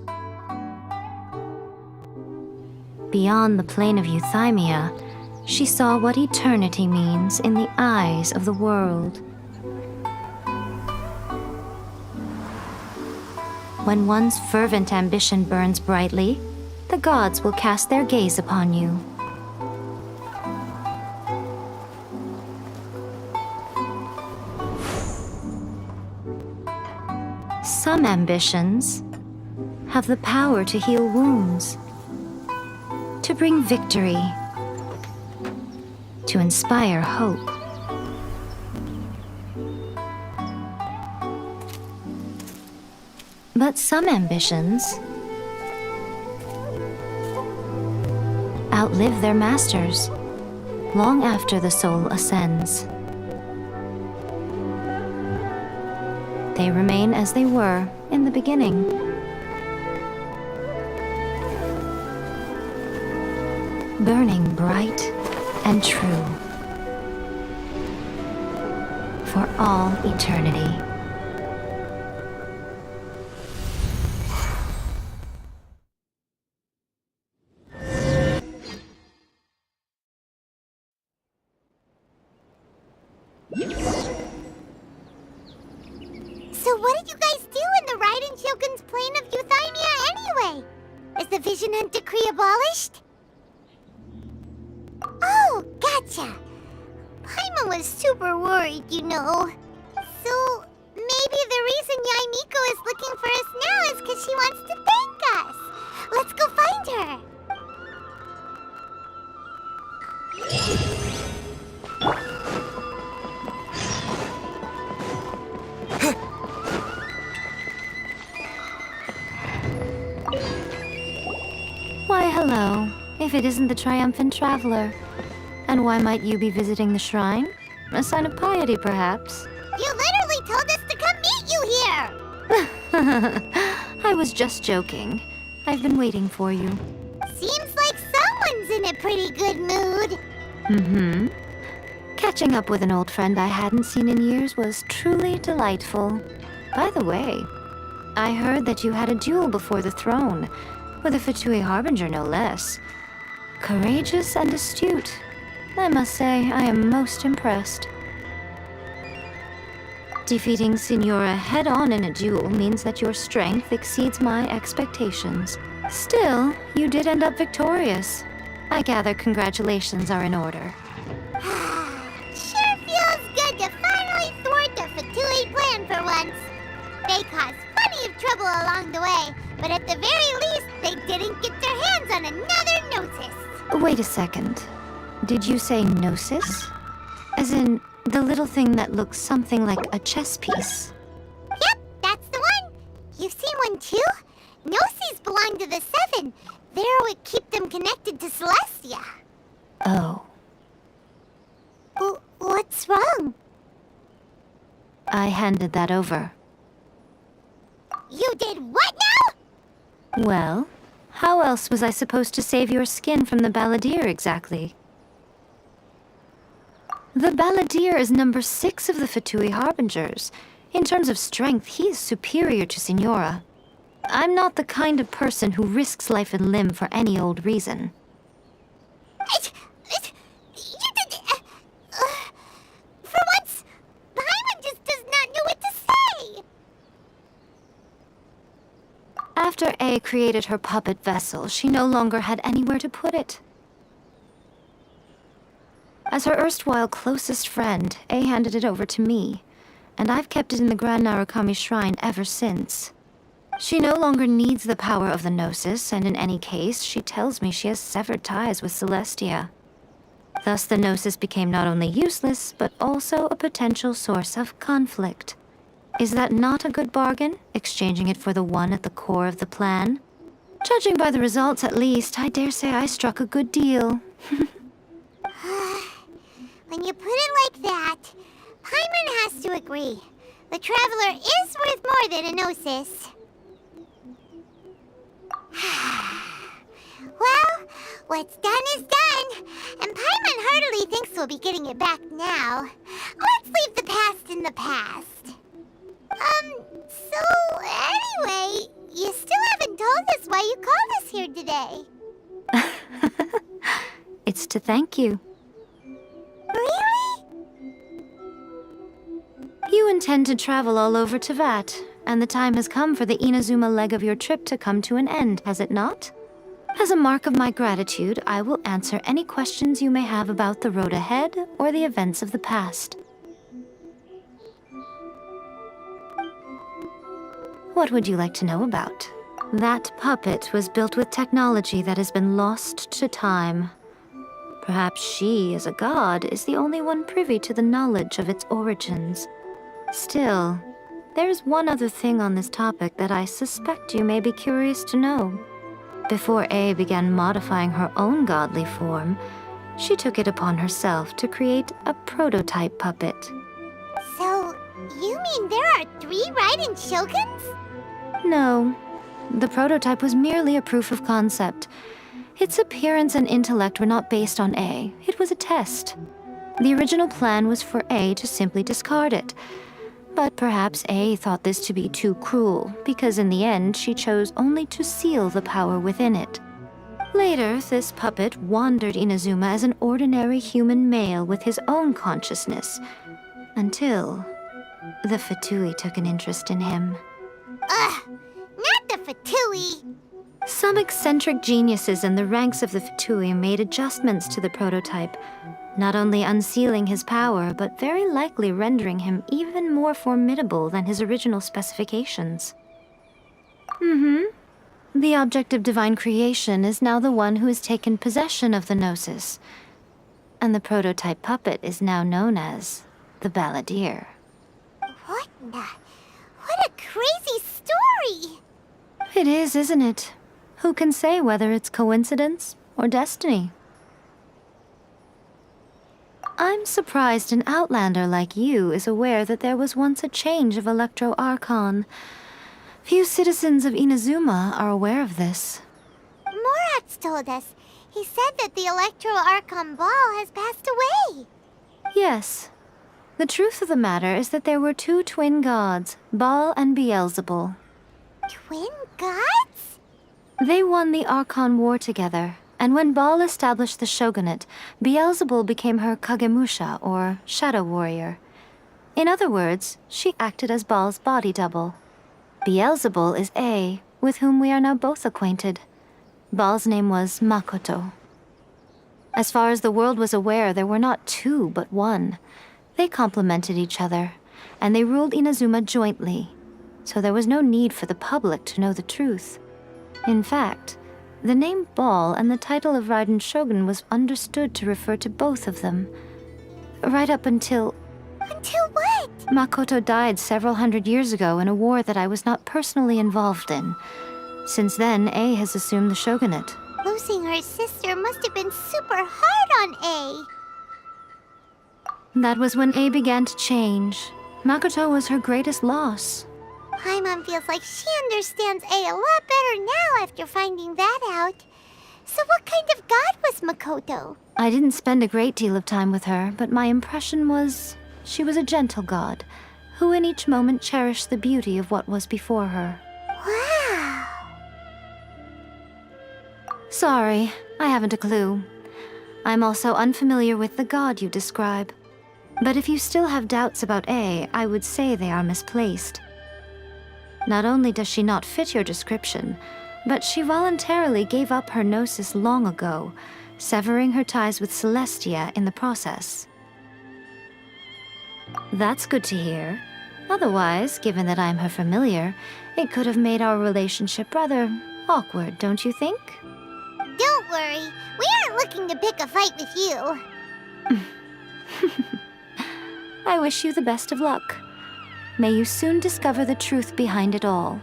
Beyond the plane of euthymia, she saw what eternity means in the eyes of the world. When one's fervent ambition burns brightly, the gods will cast their gaze upon you. Some ambitions have the power to heal wounds, to bring victory, to inspire hope. But some ambitions outlive their masters long after the soul ascends. They remain as they were in the beginning. Burning bright and true for all eternity. So what did you guys do in the Raiden Shogun's plane of Euthymia anyway? Is the Vision Hunt decree abolished? Oh, gotcha. Paimon was super worried, you know. So maybe the reason Yaimiko is looking for us now is because she wants to thank us. Let's go find her. Why, hello, if it isn't the triumphant traveler. And why might you be visiting the shrine? A sign of piety, perhaps? You literally told us to come meet you here! I was just joking. I've been waiting for you. Seems like someone's in a pretty good mood. Mm-hmm. Catching up with an old friend I hadn't seen in years was truly delightful. By the way, I heard that you had a duel before the throne, with a Fatui Harbinger no less. Courageous and astute. I must say, I am most impressed. Defeating Signora head-on in a duel means that your strength exceeds my expectations. Still, you did end up victorious. I gather congratulations are in order. Sure feels good to finally thwart the Fatui plan for once. They caused plenty of trouble along the way, but at the very least, they didn't get their hands on another Gnosis. Wait a second. Did you say Gnosis? As in, the little thing that looks something like a chess piece? Yep, that's the one. You've seen one too? Gnosis belong to the Seven. They're what keep them connected to Celestia. Oh. What's wrong? I handed that over. You did what now? Well, how else was I supposed to save your skin from the Balladeer exactly? The Balladeer is number 6 of the Fatui Harbingers. In terms of strength, he is superior to Signora. I'm not the kind of person who risks life and limb for any old reason. For once, Paimon just does not know what to say. After A created her puppet vessel, she no longer had anywhere to put it. As her erstwhile closest friend, A handed it over to me, and I've kept it in the Grand Narukami Shrine ever since. She no longer needs the power of the Gnosis, and in any case, she tells me she has severed ties with Celestia. Thus the Gnosis became not only useless, but also a potential source of conflict. Is that not a good bargain, exchanging it for the one at the core of the plan? Judging by the results at least, I dare say I struck a good deal. When you put it like that, Paimon has to agree. The Traveler is worth more than a Gnosis. Well, what's done is done, and Paimon heartily thinks we'll be getting it back now. Let's leave the past in the past. So anyway, you still haven't told us why you called us here today. It's to thank you. Really? You intend to travel all over Teyvat, and the time has come for the Inazuma leg of your trip to come to an end, has it not? As a mark of my gratitude, I will answer any questions you may have about the road ahead or the events of the past. What would you like to know about? That puppet was built with technology that has been lost to time. Perhaps she, as a god, is the only one privy to the knowledge of its origins. Still, there's one other thing on this topic that I suspect you may be curious to know. Before A began modifying her own godly form, she took it upon herself to create a prototype puppet. So, you mean there are 3 Raiden Shoguns? No, the prototype was merely a proof of concept. Its appearance and intellect were not based on A. It was a test. The original plan was for A to simply discard it. But perhaps A thought this to be too cruel, because in the end she chose only to seal the power within it. Later, this puppet wandered Inazuma as an ordinary human male with his own consciousness, until the Fatui took an interest in him. Ugh, not the Fatui! Some eccentric geniuses in the ranks of the Fatui made adjustments to the prototype, not only unsealing his power, but very likely rendering him even more formidable than his original specifications. The object of divine creation is now the one who has taken possession of the Gnosis, and the prototype puppet is now known as the Balladeer. What a crazy story! It is, isn't it? Who can say whether it's coincidence or destiny? I'm surprised an outlander like you is aware that there was once a change of Electro Archon. Few citizens of Inazuma are aware of this. Morax told us. He said that the Electro Archon Ball has passed away. Yes. The truth of the matter is that there were 2 twin gods, Baal and Beelzebul. Twin gods? They won the Archon War together, and when Baal established the shogunate, Beelzebul became her Kagemusha, or shadow warrior. In other words, she acted as Baal's body double. Beelzebul is A, with whom we are now both acquainted. Baal's name was Makoto. As far as the world was aware, there were not 2, but 1. They complemented each other, and they ruled Inazuma jointly, so there was no need for the public to know the truth. In fact, the name Baal and the title of Raiden Shogun was understood to refer to both of them. Right up until... Until what? Makoto died several hundred years ago in a war that I was not personally involved in. Since then, A has assumed the shogunate. Losing her sister must have been super hard on A. That was when A began to change. Makoto was her greatest loss. Paimon feels like she understands A a lot better now after finding that out. So what kind of god was Makoto? I didn't spend a great deal of time with her, but my impression was she was a gentle god, who in each moment cherished the beauty of what was before her. Wow! Sorry, I haven't a clue. I'm also unfamiliar with the god you describe. But if you still have doubts about A, I would say they are misplaced. Not only does she not fit your description, but she voluntarily gave up her gnosis long ago, severing her ties with Celestia in the process. That's good to hear. Otherwise, given that I'm her familiar, it could have made our relationship rather awkward, don't you think? Don't worry, we aren't looking to pick a fight with you. I wish you the best of luck. May you soon discover the truth behind it all.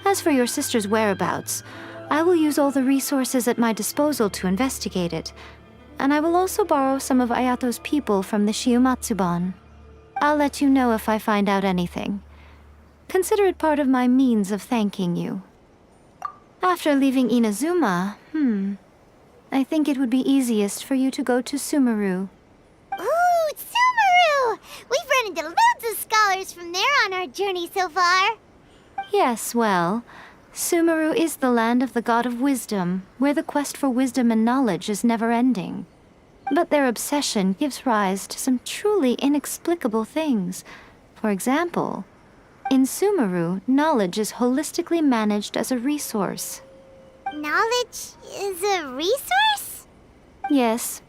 As for your sister's whereabouts, I will use all the resources at my disposal to investigate it, and I will also borrow some of Ayato's people from the Shiumatsuban. I'll let you know if I find out anything. Consider it part of my means of thanking you. After leaving Inazuma, I think it would be easiest for you to go to Sumeru. Ooh, Sumeru! We've run into loads of scholars from there on our journey so far. Yes, well, Sumeru is the land of the god of wisdom, where the quest for wisdom and knowledge is never-ending. But their obsession gives rise to some truly inexplicable things. For example, in Sumeru, knowledge is holistically managed as a resource. Knowledge is a resource? Yes.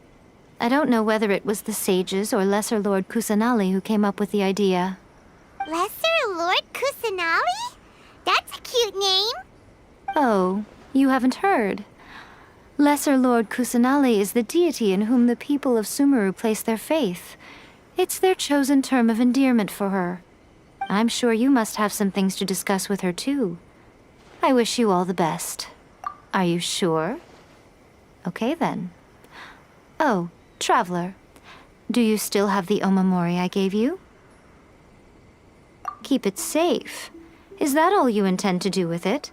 I don't know whether it was the sages or Lesser Lord Kusanali who came up with the idea. Lesser Lord Kusanali? That's a cute name. Oh, you haven't heard. Lesser Lord Kusanali is the deity in whom the people of Sumeru place their faith. It's their chosen term of endearment for her. I'm sure you must have some things to discuss with her, too. I wish you all the best. Are you sure? Okay, then. Oh, Traveler. Do you still have the omamori I gave you? Keep it safe. Is that all you intend to do with it?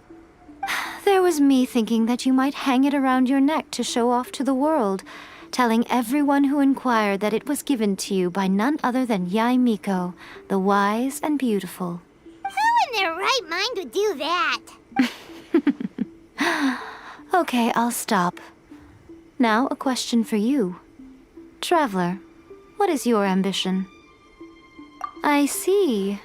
There was me thinking that you might hang it around your neck to show off to the world, telling everyone who inquired that it was given to you by none other than Yai Miko, the wise and beautiful. Who in their right mind would do that? Okay, I'll stop. Now, a question for you. Traveler, what is your ambition? I see.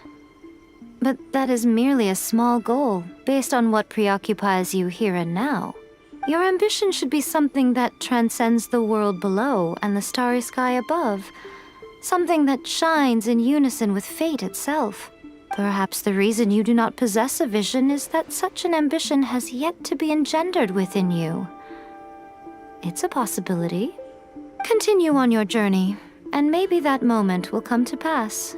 But that is merely a small goal, based on what preoccupies you here and now. Your ambition should be something that transcends the world below and the starry sky above. Something that shines in unison with fate itself. Perhaps the reason you do not possess a vision is that such an ambition has yet to be engendered within you. It's a possibility. Continue on your journey, and maybe that moment will come to pass.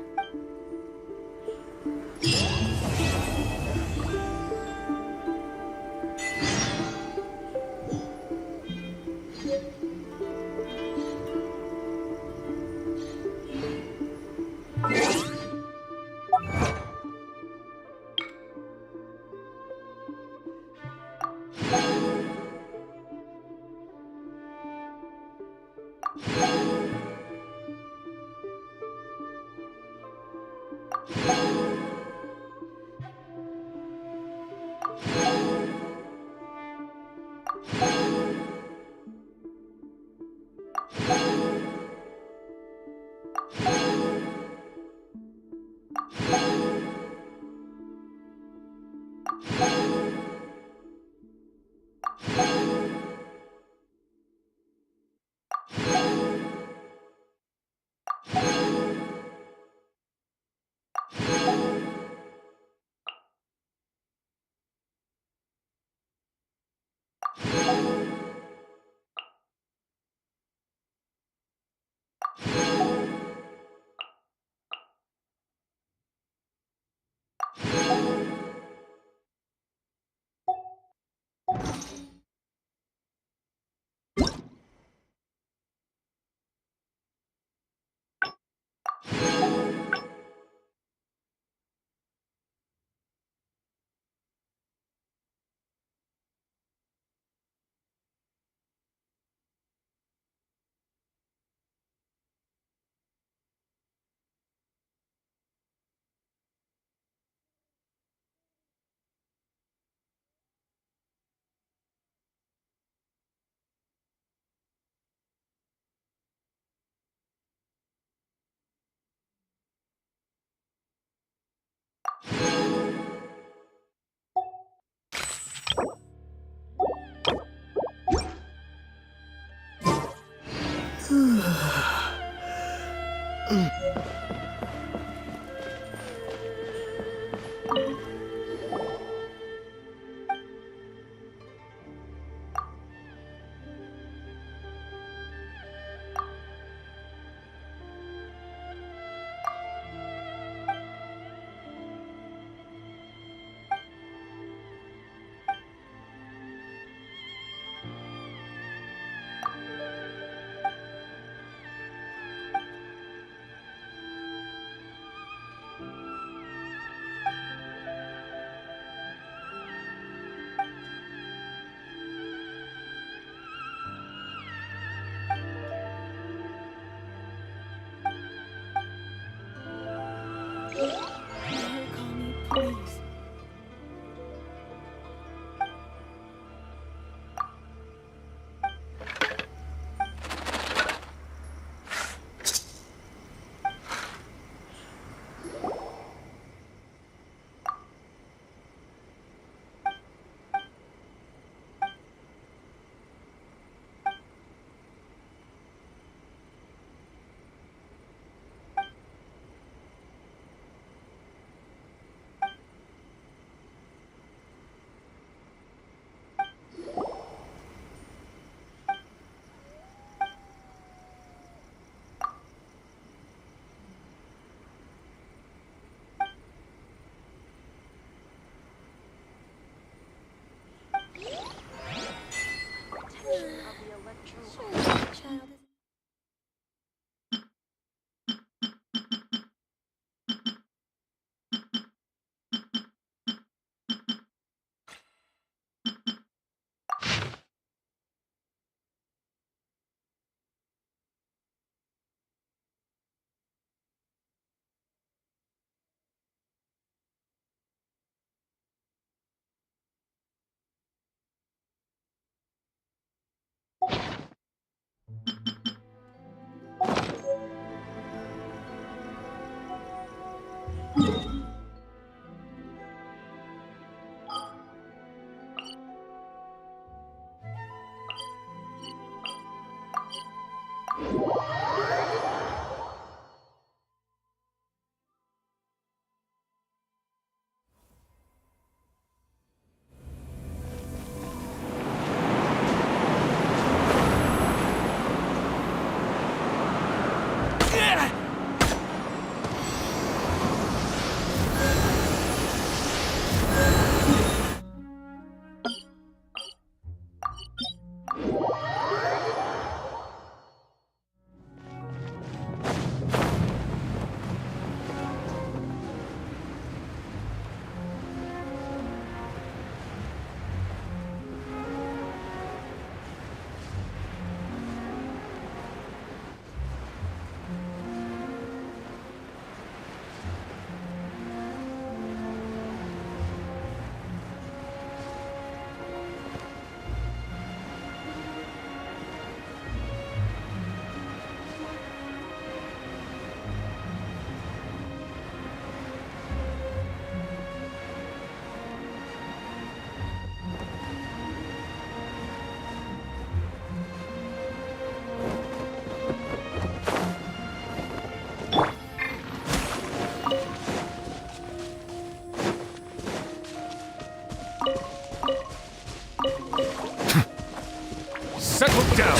down!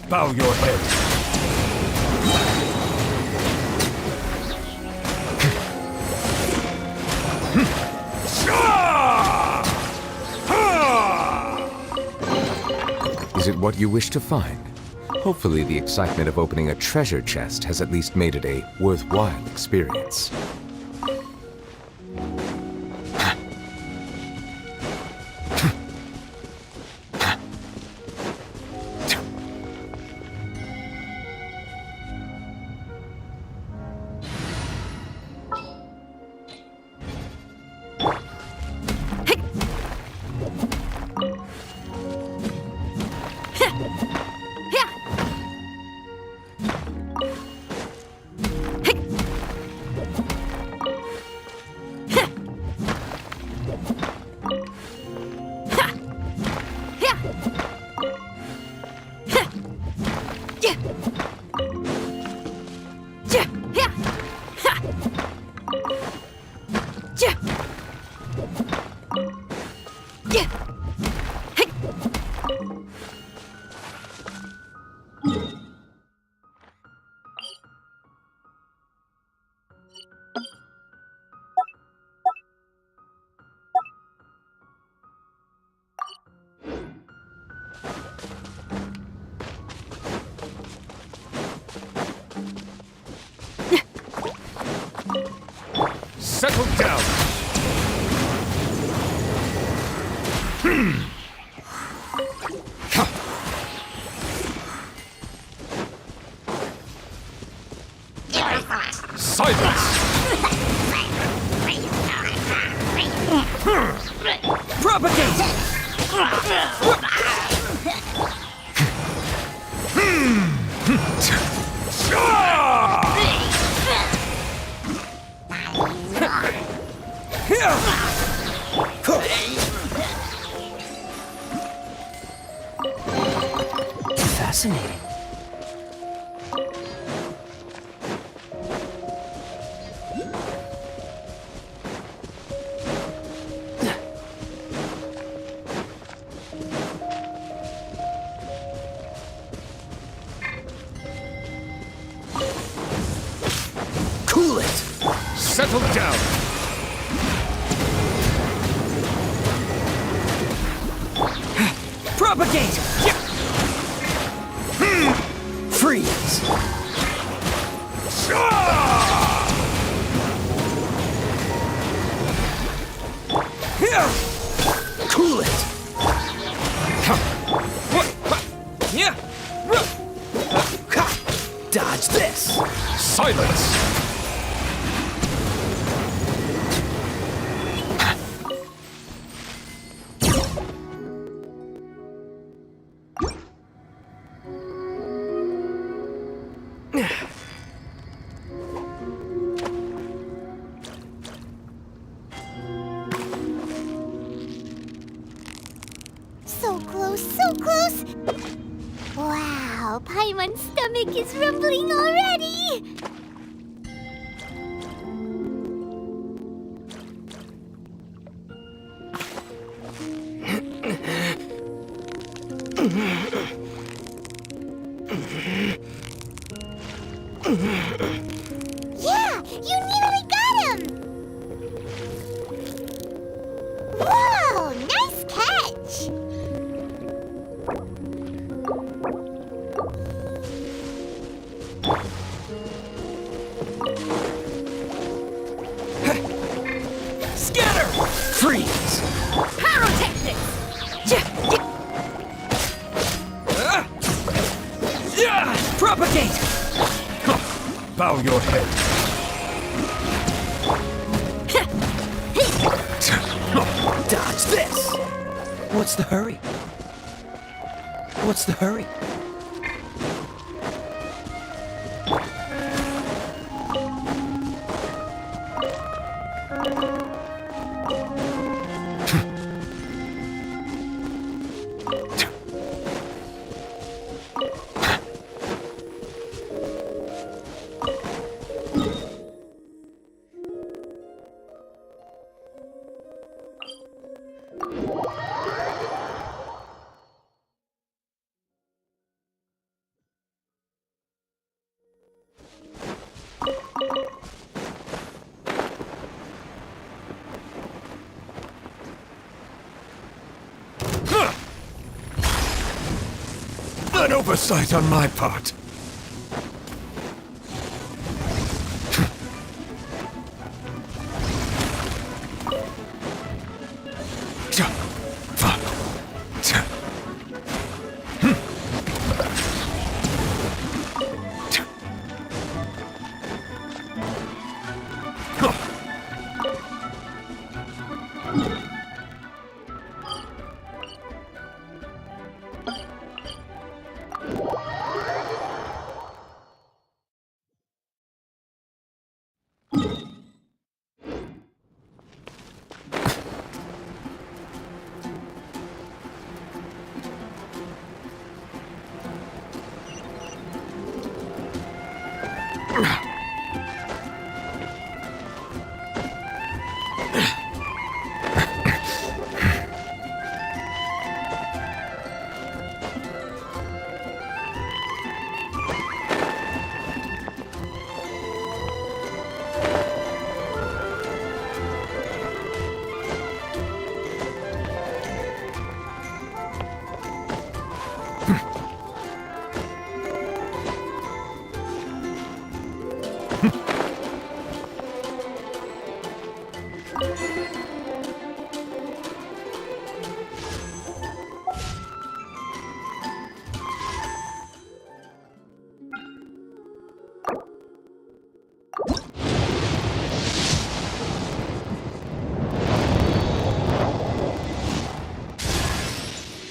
Bow your head. Is it what you wish to find? Hopefully the excitement of opening a treasure chest has at least made it a worthwhile experience. Settle down! Silence! Propagate! Fascinating. Cool it! Settle down! Propagate! Freeze! Cool it! Dodge this! Silence! So close, so close! Wow, Paimon's stomach is rumbling already! Yeah, you nearly got him! Whoa, nice catch! Scatter! Freeze! Pyrotechnics! Propagate! Bow your head. Dodge this! What's the hurry? What's the hurry? oversight on my part.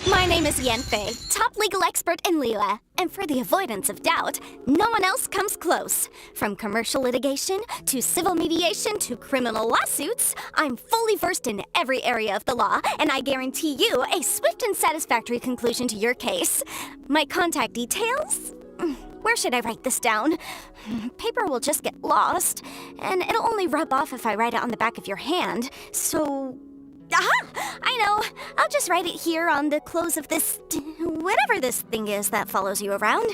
My name is Yanfei, top legal expert in Liyue, and for the avoidance of doubt, no one else comes close. From commercial litigation, to civil mediation, to criminal lawsuits, I'm fully versed in every area of the law, and I guarantee you a swift and satisfactory conclusion to your case. My contact details? Where should I write this down? Paper will just get lost, and it'll only rub off if I write it on the back of your hand, so... Aha! I know. I'll just write it here on the close of this... whatever this thing is that follows you around.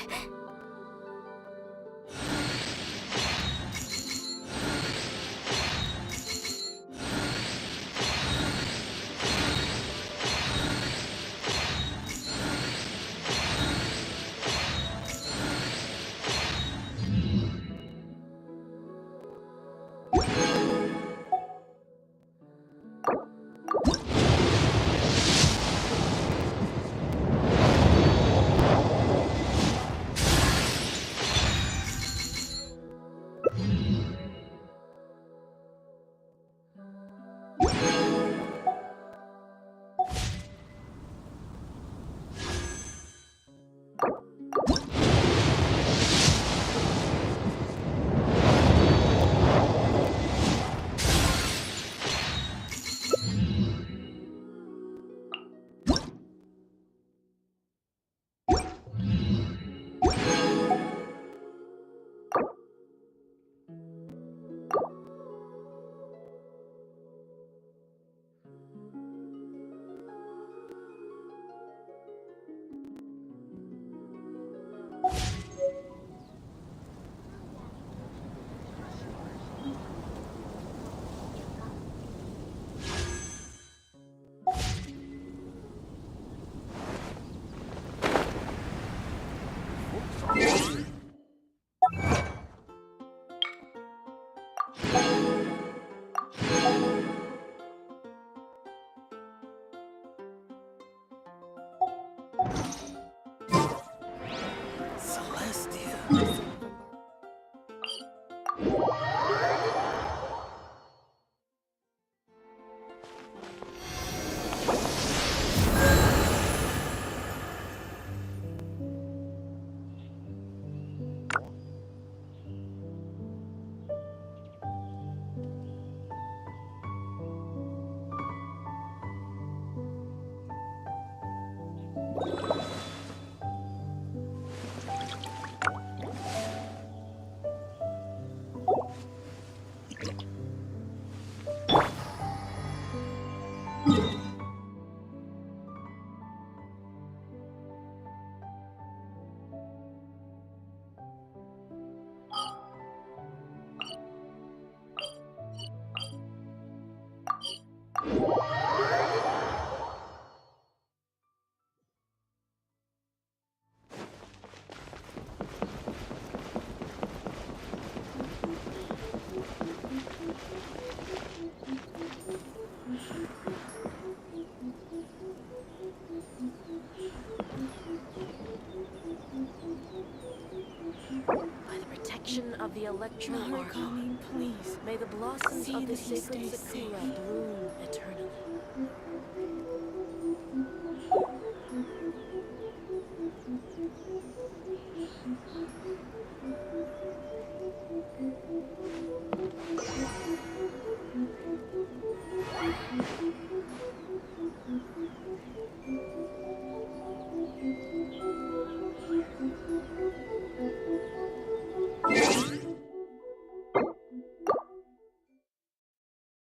the electro Narukami, please. May the blossoms See of the that he sacred stays sakura safe. bloom eternally.